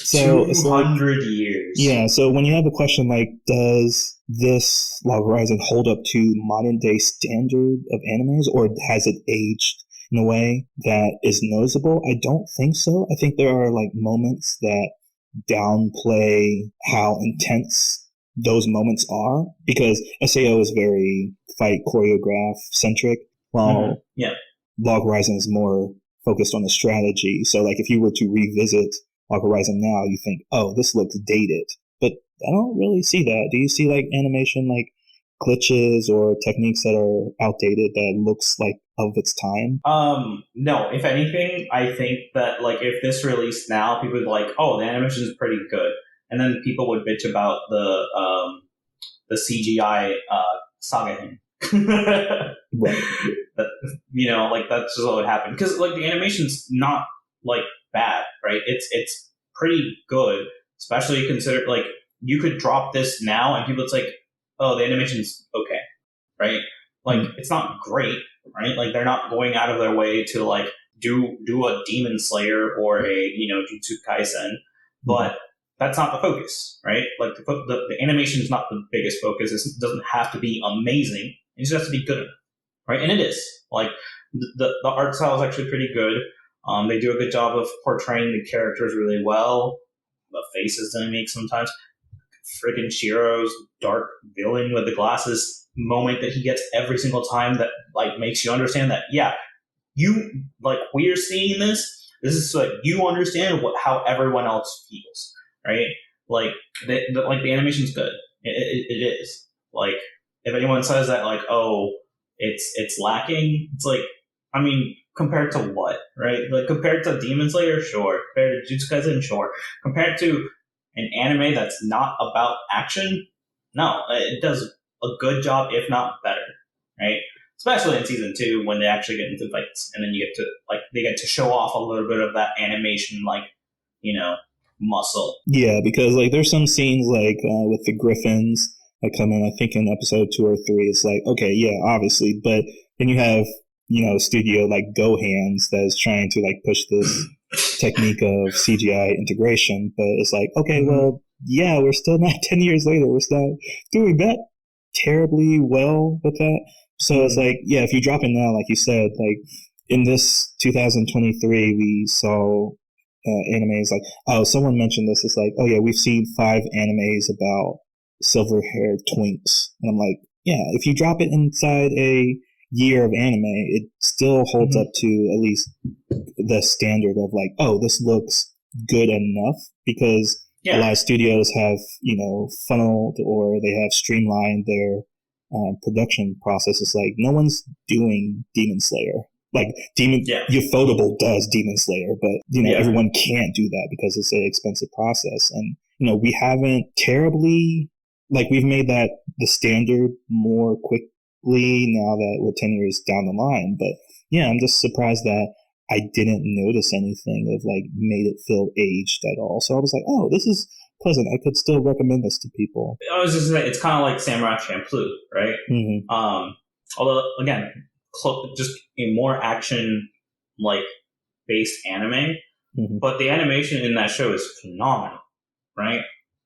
So 200 years. Yeah, so when you have a question like, does this Log Horizon hold up to modern day standard of animes, or has it aged in a way that is noticeable? I don't think so. I think there are like moments that downplay how intense those moments are, because SAO is very fight choreograph centric, while Log Horizon is more focused on the strategy. So like if you were to revisit Log Horizon now, you think, oh, this looks dated. But I don't really see that. Do you see like animation like glitches or techniques that are outdated that looks like of its time? No. If anything, I think that like if this released now, people would be like, oh, the animation is pretty good. And then people would bitch about the CGI saga thing. Right. You know, like that's just what would happen, because like the animation's not like bad, right? It's pretty good, especially consider like you could drop this now and people, it's like, oh, the animation's okay, right? Like it's not great, right? Like they're not going out of their way to like do a Demon Slayer or a Jujutsu Kaisen, but that's not the focus, right? Like the animation is not the biggest focus. It doesn't have to be amazing. It just has to be good enough, right? And it is. Like the art style is actually pretty good. They do a good job of portraying the characters really well. The faces they make sometimes. Friggin' Shiro's dark villain with the glasses moment that he gets every single time that like makes you understand that you like we're seeing this. This is so that you understand how everyone else feels, right? Like the animation's good. It is. Like if anyone says that like, oh, it's lacking, it's like, I mean, compared to what, right? Like compared to Demon Slayer, sure. Compared to Jujutsu Kaisen, sure. Compared to an anime that's not about action, no, it does a good job, if not better, right? Especially in season 2 when they actually get into fights, and then you get to like they get to show off a little bit of that animation, like muscle. Yeah, because like there's some scenes like with the Griffins that come in. I think in episode 2 or 3, it's like, okay, yeah, obviously, but then you have a studio like Go Hands that is trying to like push this technique of CGI integration, but it's like, okay, well, yeah, we're still not 10 years later. We're still doing that terribly well with that. So it's like, yeah, if you drop it now, like you said, like in this 2023, we saw animes like, oh, someone mentioned this. It's like, oh yeah, we've seen 5 animes about silver-haired twinks. And I'm like, yeah, if you drop it inside a year of anime, it still holds up to at least the standard of like, oh, this looks good enough, because a lot of studios have, funneled or they have streamlined their production process. It's like no one's doing Demon Slayer. Like Ufotable does Demon Slayer, but everyone can't do that because it's an expensive process. And we haven't terribly we've made that the standard more quickly now that we're 10 years down the line. But yeah, I'm just surprised that I didn't notice anything of like made it feel aged at all. So I was like, oh, this is pleasant. I could still recommend this to people. I was just saying, it's kind of like Samurai Champloo, right? Mm-hmm. Although again, just a more action like based anime, Mm-hmm. but the animation in that show is phenomenal, right?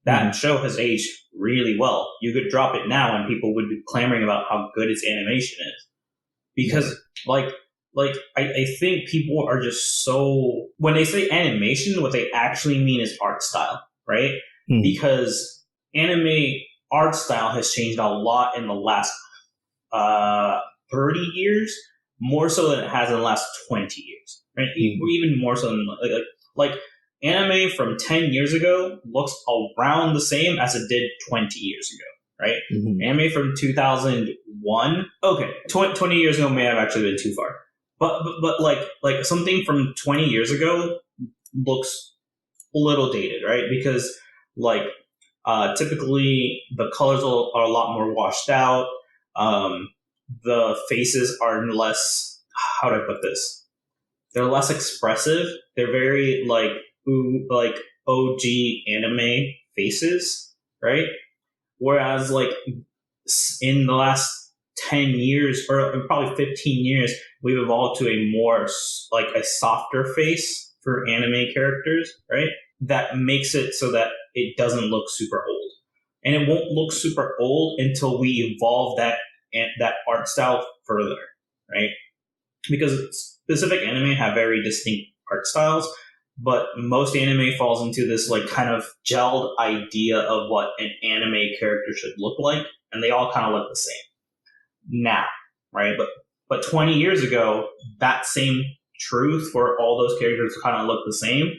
That show has aged really well. You could drop it now and people would be clamoring about how good its animation is. Because I think people are just so, when they say animation, what they actually mean is art style, right? Mm-hmm. Because anime art style has changed a lot in the last 30 years, more so than it has in the last 20 years, right? Even more so than like anime from 10 years ago looks around the same as it did 20 years ago, right? Anime from 2001, okay, 20 years ago may have actually been too far, but like something from 20 years ago looks a little dated, right? Because like typically the colors are a lot more washed out. The faces are less, how do I put this? They're less expressive. They're very like OG anime faces, right? Whereas like in the last 10 years or probably 15 years, we've evolved to a more like a softer face for anime characters, right? That makes it so that it doesn't look super old. And it won't look super old until we evolve that art style further, right? Because specific anime have very distinct art styles, but most anime falls into this like kind of gelled idea of what an anime character should look like, and they all kind of look the same now, right? But 20 years ago, that same truth for all those characters to kind of look the same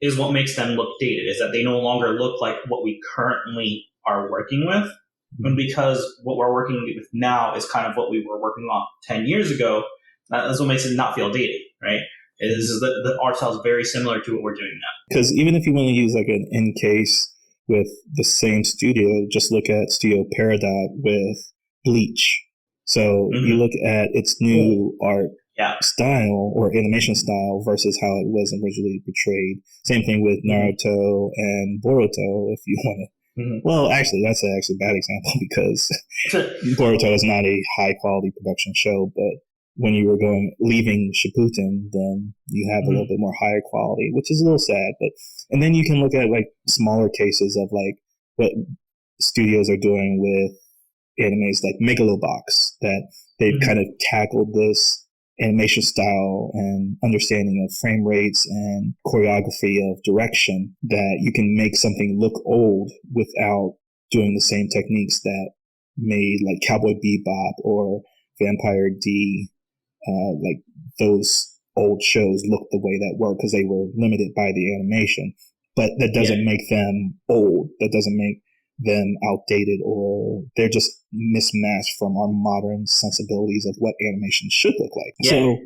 is what makes them look dated, is that they no longer look like what we currently are working with. And because what we're working with now is kind of what we were working on 10 years ago, that's what makes it not feel dated, right? The art style is very similar to what we're doing now. Because even if you want to use like an in case with the same studio, just look at Studio Peridot with Bleach. So you look at its new art style or animation style versus how it was originally portrayed. Same thing with Naruto and Boruto, if you want to. Well, actually, that's actually a bad example because Boruto is not a high quality production show, but when you were leaving Shippuden, then you have a little bit more higher quality, which is a little sad. And then you can look at like smaller cases of like what studios are doing with animes like Megalobox, that they've kind of tackled this animation style and understanding of frame rates and choreography of direction, that you can make something look old without doing the same techniques that made like Cowboy Bebop or Vampire D, like those old shows look the way that were because they were limited by the animation. But that doesn't make them old. That doesn't make them outdated, or they're just mismatched from our modern sensibilities of what animation should look like. So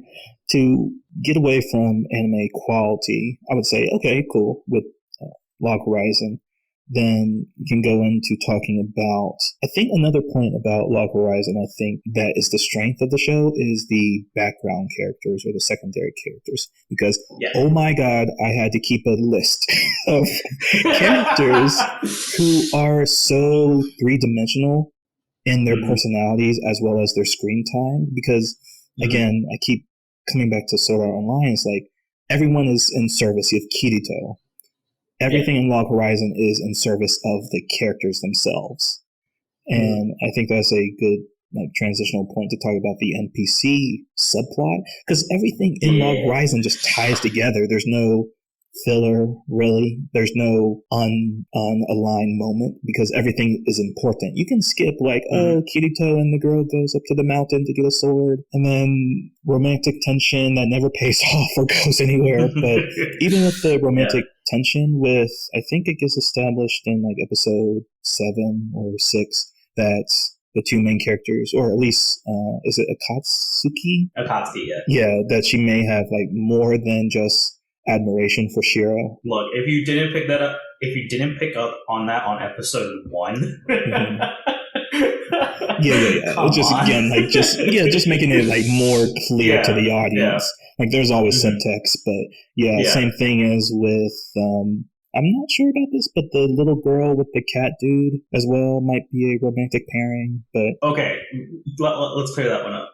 to get away from anime quality, I would say, okay, cool, with Log Horizon. Then you can go into talking about, I think another point about Log Horizon, I think that is the strength of the show, is the background characters or the secondary characters. Because, oh my God, I had to keep a list of characters who are so three-dimensional in their personalities as well as their screen time. Because, again, I keep coming back to Sword Art Online. It's like everyone is in service. You have Kirito. Everything in Log Horizon is in service of the characters themselves. And I think that's a good like transitional point to talk about the NPC subplot, because everything in Log Horizon just ties together. There's no filler, really. There's no unaligned moment because everything is important. You can skip like, Kirito and the girl goes up to the mountain to get a sword, and then romantic tension that never pays off or goes anywhere. But even with the romantic tension with, I think it gets established in like episode 7 or 6 that the two main characters, or at least, is it Akatsuki? Akatsuki, Yeah, that she may have like more than just admiration for Shiro. Look, if you didn't pick up on that on episode 1, just again, like just making it like more clear to the audience. Like there's always Mhm. subtext, but yeah, Yeah. same thing as with I'm not sure about this, but the little girl with the cat dude as well might be a romantic pairing. But Okay, let's clear that one up.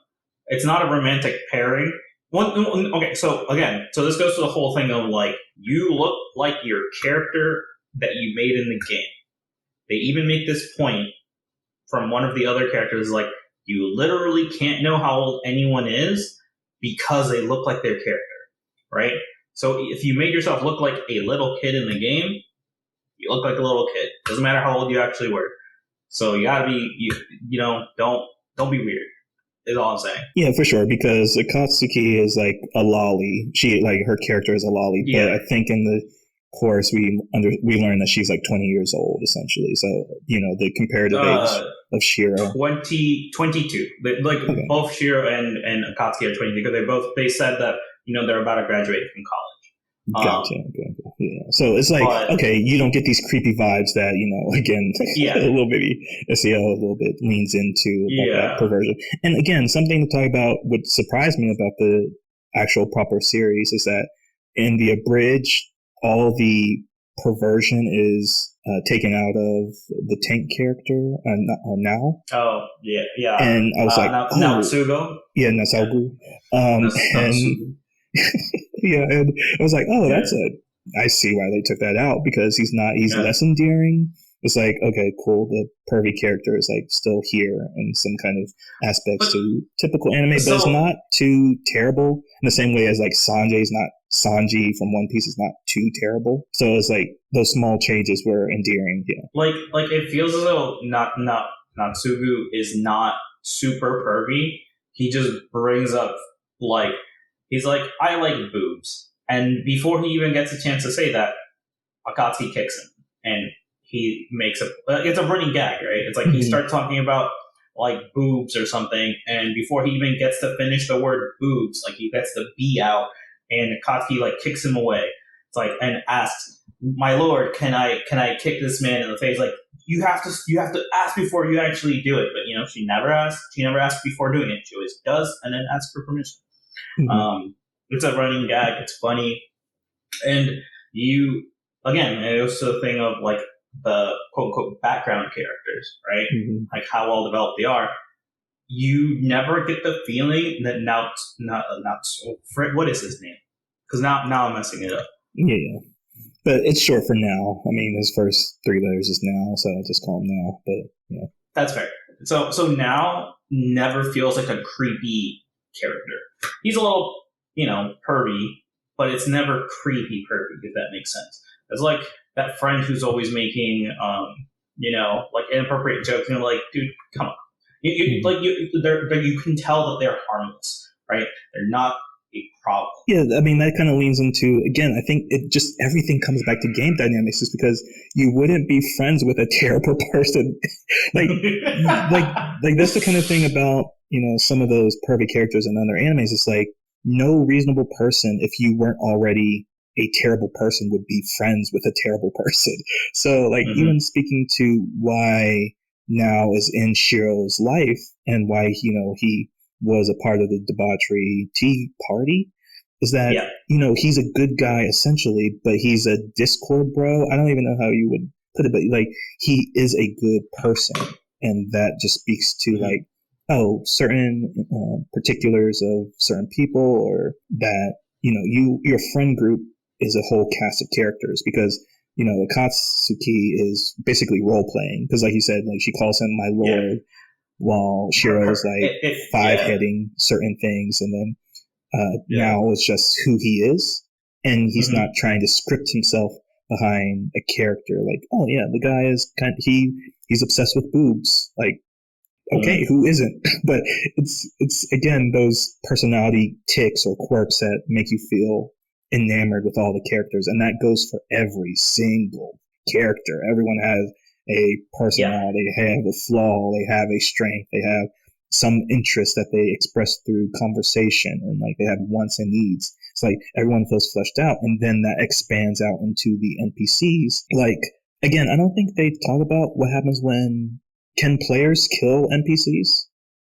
It's not a romantic pairing. Okay, so again, so this goes to the whole thing of like, you look like your character that you made in the game. They even make this point from one of the other characters, like, you literally can't know how old anyone is because they look like their character, right? So if you made yourself look like a little kid in the game, you look like a little kid. Doesn't matter how old you actually were. So you gotta be, don't be weird. Is all I'm saying. yeah, for sure, because Akatsuki is like a lolly. She like her character is a lolly, but Yeah. I think in the course we learn that she's like 20 years old essentially. So the comparative age of Shiro. 22. Like Okay. both Shiro and Akatsuki are 22 because they said that they're about to graduate from college. Gotcha. Okay. Yeah. So it's like, But okay, you don't get these creepy vibes that, again, yeah, a little bit, SEO a little bit leans into about that yeah. perversion. And again, something to talk about, what surprised me about the actual proper series is that in the abridged, all the perversion is taken out of the tank character now. Oh yeah. And I was like, oh, Natsugo. yeah, Nasaogu. And Natsugo. yeah, and I was like, oh, Yeah. I see why they took that out because he's Yeah. less endearing. It's like, okay, cool. The pervy character is like still here in some kind of aspects to typical anime, but it's not too terrible in the same way as like Sanji's not Sanji from One Piece is not too terrible. So it's like those small changes were endearing. Yeah. Like it feels as though Natsugu is not super pervy. He just brings up like, he's like, I like boobs. And before he even gets a chance to say that, Akatsuki kicks him. And he makes it's a running gag, right? It's like he starts talking about like boobs or something, and before he even gets to finish the word boobs, like he gets the B out, and Akatsuki like kicks him away. It's like, and asks, my lord, can I kick this man in the face? Like, you have to ask before you actually do it. But she never asks. She never asks before doing it. She always does, and then asks for permission. It's a running gag. It's funny, and you again. It was the thing of like the quote unquote background characters, right? Like how well developed they are. You never get the feeling that not what is his name? Because now I'm messing it up. Yeah. But it's short for now. I mean, his first 3 letters is now, so I'll just call him now. But yeah, that's fair. So now never feels like a creepy character. He's a little, pervy, but it's never creepy pervy, if that makes sense. It's like that friend who's always making, like inappropriate jokes. Like, dude, come on. You can tell that they're harmless, right? They're not a problem. Yeah, I mean, that kind of leans into, again, I think it just, everything comes back to game dynamics just because you wouldn't be friends with a terrible person. like that's the kind of thing about, some of those perfect characters in other animes. It's like no reasonable person, if you weren't already a terrible person, would be friends with a terrible person. So like even speaking to why now is in Shiro's life and why, he was a part of the debauchery tea party is that, he's a good guy essentially, but he's a Discord bro. I don't even know how you would put it, but like he is a good person. And that just speaks to like, certain particulars of certain people, or that, your friend group is a whole cast of characters because, Akatsuki is basically role playing because like you said, like she calls him my lord. While Shiro's like five-heading certain things, and then now it's just who he is, and he's not trying to script himself behind a character. Like, oh yeah, the guy is he's obsessed with boobs. Like, okay, who isn't? But it's again those personality tics or quirks that make you feel enamored with all the characters, and that goes for every single character. Everyone has a personality, they have a flaw, they have a strength, they have some interest that they express through conversation, and like they have wants and needs. It's like everyone feels fleshed out, and then that expands out into the NPCs. Like, again, I don't think they talk about what happens when can players kill NPCs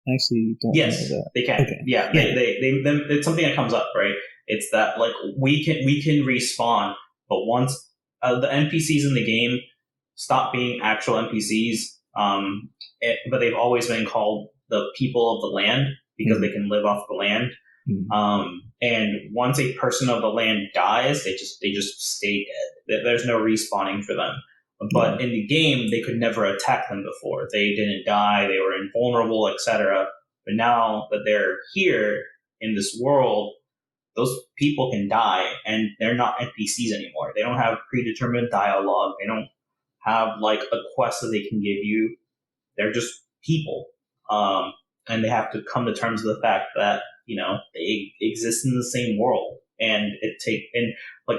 I actually don't know Yes, that. they can. Okay. Yeah, Yeah. it's something that comes up, right? It's that like we can respawn, but once the NPCs in the game stop being actual NPCs, but they've always been called the people of the land because they can live off the land. And once a person of the land dies, they just stay dead. There's no respawning for them. But in the game, they could never attack them before. They didn't die. They were invulnerable, etc. But now that they're here in this world, those people can die, and they're not NPCs anymore. They don't have predetermined dialogue. They don't have like a quest that they can give you. They're just people, and they have to come to terms with the fact that they exist in the same world, and like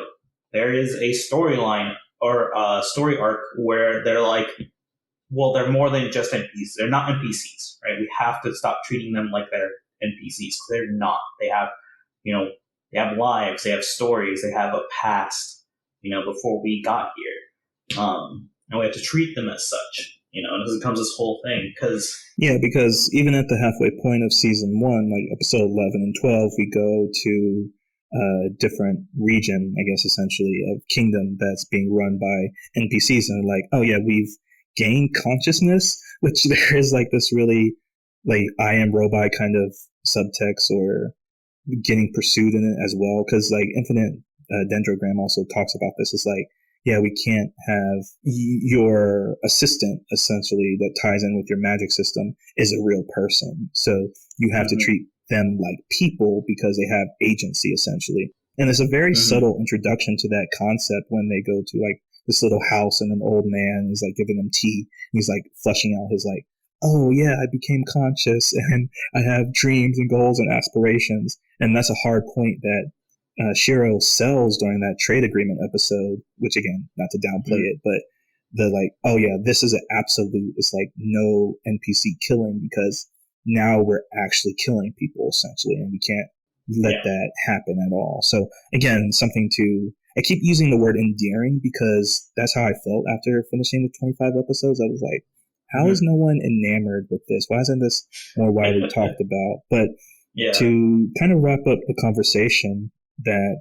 there is a storyline or a story arc where they're like, well, they're more than just NPCs. They're not NPCs, right? We have to stop treating them like they're NPCs. They're not. They have, they have lives. They have stories. They have a past. Before we got here, and we have to treat them as such. And it becomes this whole thing because even at the halfway point of season 1, like episode 11 and 12, we go to a different region, I guess, essentially, of kingdom that's being run by NPCs, and they're like, oh yeah, we've gained consciousness, which there is like this really like I Am Robot kind of subtext or getting pursued in it as well, because like Infinite Dendrogram also talks about this. It's like, yeah, we can't have your assistant essentially that ties in with your magic system is a real person. So you have to treat them like people because they have agency essentially. And it's a very subtle introduction to that concept when they go to like this little house and an old man is like giving them tea. And he's like fleshing out his like, oh yeah, I became conscious and I have dreams and goals and aspirations. And that's a hard point that Shiro sells during that trade agreement episode, which again, not to downplay it, but the like, oh yeah, this is an absolute, it's like no NPC killing because now we're actually killing people essentially, and we can't let that happen at all. So again, something to, I keep using the word endearing because that's how I felt after finishing the 25 episodes. I was like, how is no one enamored with this? Why isn't this more widely talked about? But to kind of wrap up the conversation, that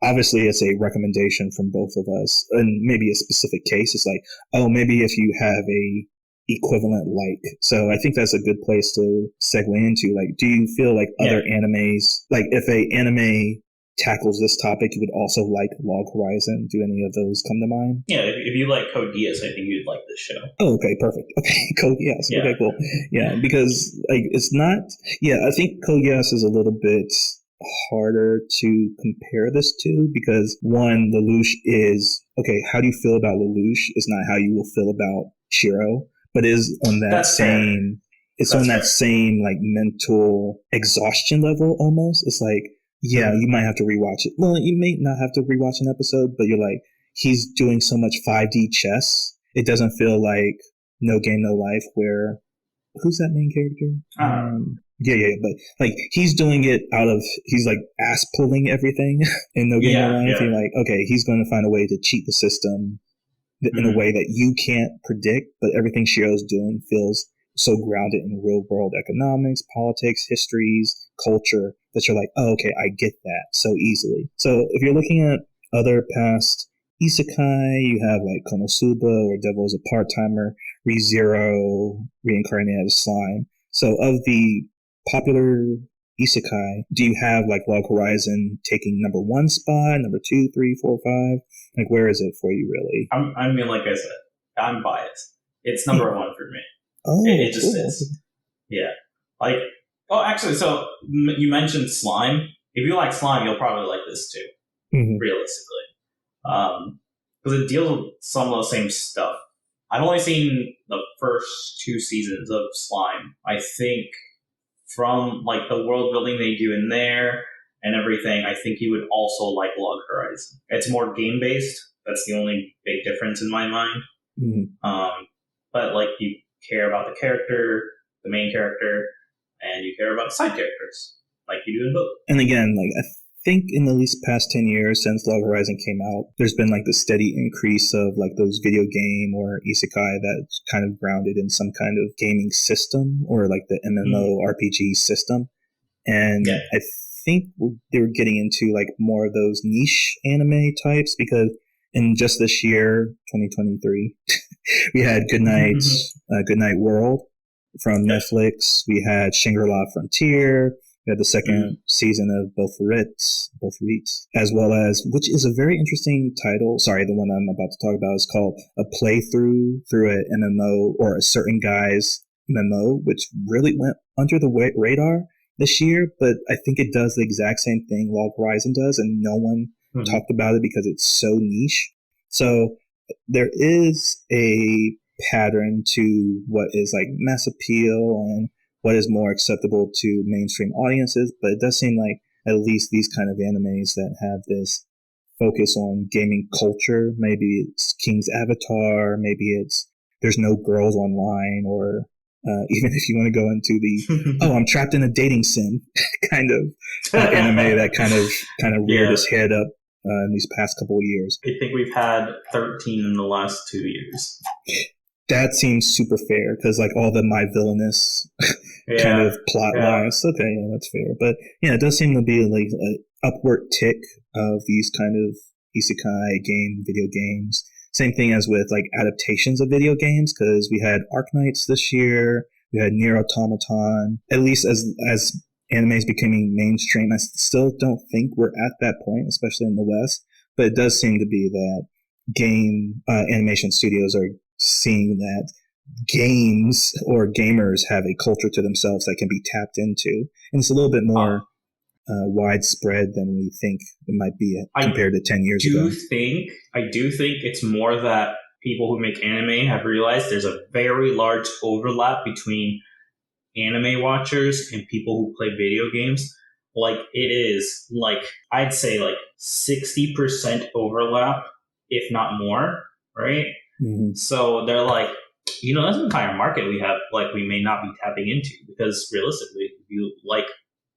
obviously it's a recommendation from both of us, and maybe a specific case. It's like, oh, maybe if you have a equivalent like. So I think that's a good place to segue into. Like, do you feel like other animes, like if a anime tackles this topic, you would also like Log Horizon? Do any of those come to mind? Yeah, if you like Code Geass, I think you'd like this show. Oh, okay, perfect. Okay, Code Geass. Yeah. Okay, cool. Yeah, because like it's not. Yeah, I think Code Geass is a little bit harder to compare this to because one, Lelouch is okay. How do you feel about Lelouch is not how you will feel about Shiro, but is on that That's same. Fair. It's That's on that fair. Same like mental exhaustion level almost. It's like, yeah, you might have to rewatch it. Well, you may not have to rewatch an episode, but you're like, he's doing so much 5D chess. It doesn't feel like No Game No Life where who's that main character? Yeah, but like he's doing it he's like ass pulling everything in No Game No Life. You're like, okay, he's going to find a way to cheat the system in a way that you can't predict, but everything Shiro's doing feels so grounded in real world economics, politics, histories, culture that you're like, oh, okay, I get that so easily. So if you're looking at other past isekai, you have like Konosuba or Devil's a Part-Timer, ReZero, Reincarnated as Slime. So of the popular isekai, do you have like Log Horizon taking number 1 spot, number 2, 3, 4, 5? Like where is it for you really? I mean, like I said, I'm biased. It's number 1 for me. Oh, it just is. Yeah. Like, oh, actually, so you mentioned Slime. If you like Slime, you'll probably like this too, realistically. Because it deals with some of the same stuff. I've only seen the first 2 seasons of Slime. I think from like the world building they do in there and everything, I think you would also like Log Horizon. It's more game based. That's the only big difference in my mind. But like you care about the character, the main character, and you care about the side characters, like you do in both. And again, like I think in the least past 10 years since Log Horizon came out, there's been like the steady increase of like those video game or isekai that's kind of grounded in some kind of gaming system or like the MMO RPG system. And I think they were getting into like more of those niche anime types because in just this year, 2023, we had Good Night World from Netflix. We had Shangri-La Frontier. We had the second season of Beaufort, as well as, which is a very interesting title. Sorry, the one I'm about to talk about is called A Playthrough Through an MMO or a Certain Guy's MMO, which really went under the radar this year, but I think it does the exact same thing Log Horizon does, and no one talked about it because it's so niche. So there is a pattern to what is like mass appeal and what is more acceptable to mainstream audiences, but it does seem like at least these kind of animes that have this focus on gaming culture, maybe it's King's Avatar, maybe it's There's No Girls Online, or even if you want to go into the I'm trapped in a dating sim kind of anime that kind of reared its head up in these past couple of years. I think we've had 13 in the last 2 years. That seems super fair because like all the My Villainous kind of plot lines. Okay, yeah, that's fair. But yeah, it does seem to be like an upward tick of these kind of isekai video games. Same thing as with like adaptations of video games, because we had Arknights this year, we had Nier Automaton. At least as anime is becoming mainstream, I still don't think we're at that point, especially in the West. But it does seem to be that game animation studios are seeing that games or gamers have a culture to themselves that can be tapped into, and it's a little bit more widespread than we think it might be compared to 10 years ago. I do think it's more that people who make anime have realized there's a very large overlap between anime watchers and people who play video games. Like it is like, I'd say like 60% overlap, if not more, right? Mm-hmm. So they're like, that's an entire market we have, like we may not be tapping into, because realistically, if you like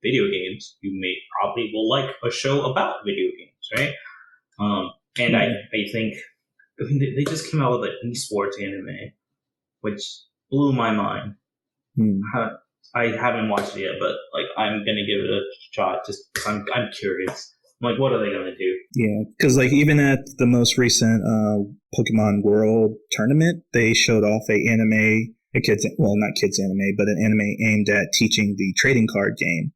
video games, you may probably will like a show about video games, right? And I think they just came out with an esports anime, which blew my mind. I haven't watched it yet, but like I'm gonna give it a shot just because I'm curious. I'm like, what are they gonna do? Yeah, because like even at the most recent Pokemon World tournament, they showed off not kids anime, but an anime aimed at teaching the trading card game.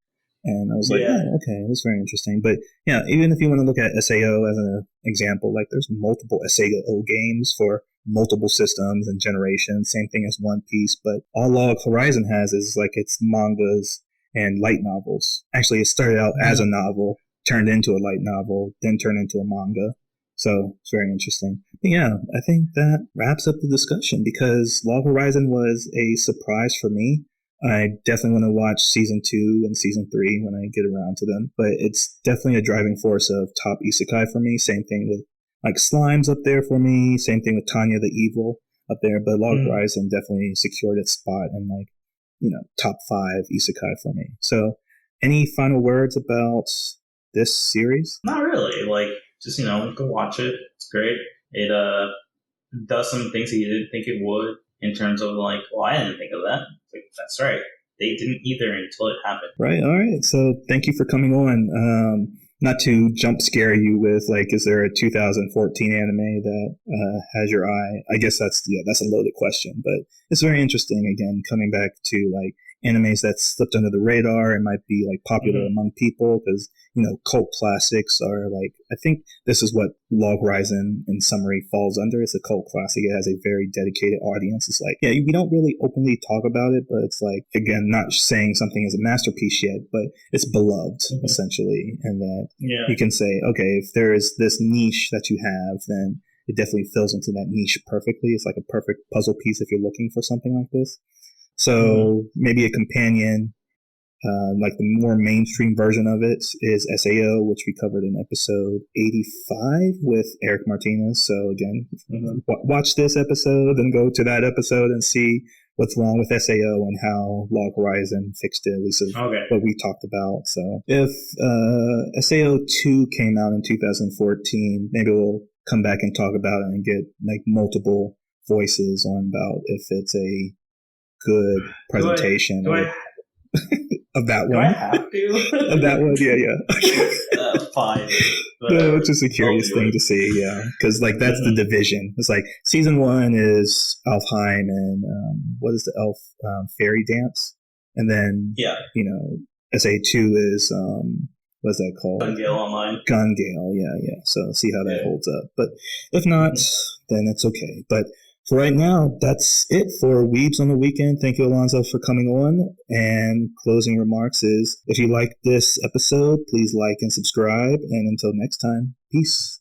And I was like, oh, okay, that's very interesting. But yeah, even if you want to look at SAO as an example, like there's multiple SAO games for multiple systems and generations, same thing as One Piece. But all Log Horizon has is like its mangas and light novels. Actually, it started out as a novel, turned into a light novel, then turned into a manga. So it's very interesting. But yeah, I think that wraps up the discussion because Log Horizon was a surprise for me. I definitely want to watch season 2 and season 3 when I get around to them. But it's definitely a driving force of top isekai for me. Same thing with like Slime's up there for me. Same thing with Tanya the Evil up there. But Log Horizon definitely secured its spot in like, top 5 isekai for me. So any final words about this series? Not really. Like, just, go watch it. It's great. It does some things that you didn't think it would in terms of like, well, I didn't think of that. Like, that's right. They didn't either until it happened. Right. All right. So thank you for coming on. Not to jump scare you with like, is there a 2014 anime that has your eye? I guess that's a loaded question, but it's very interesting. Again, coming back to like animes that slipped under the radar and might be like popular among people because cult classics are like, I think this is what Log Horizon in summary falls under. It's a cult classic. It has a very dedicated audience. It's like, we don't really openly talk about it, but it's like, again, not saying something is a masterpiece yet, but it's beloved essentially. And that you can say, okay, if there is this niche that you have, then it definitely fills into that niche perfectly. It's like a perfect puzzle piece if you're looking for something like this. So maybe a companion, like the more mainstream version of it is SAO, which we covered in episode 85 with Eric Martinez. So again, watch this episode and go to that episode and see what's wrong with SAO and how Log Horizon fixed it, at least of what we talked about. So if SAO 2 came out in 2014, maybe we'll come back and talk about it and get like multiple voices on about if it's a good presentation of that one. Do I have to? Of that one, yeah. Fine. No, it's just a curious thing to see, yeah. Because, like, that's the division. It's like, season 1 is Alfheim and, what is the elf? Fairy Dance. And then, SA2 is, what's that called? Gungale Online. Gungale, yeah. So, see how that holds up. But if not, then it's okay. But for right now, that's it for Weebs on the Weekend. Thank you, Alonzo, for coming on. And closing remarks is, if you like this episode, please like and subscribe. And until next time, peace.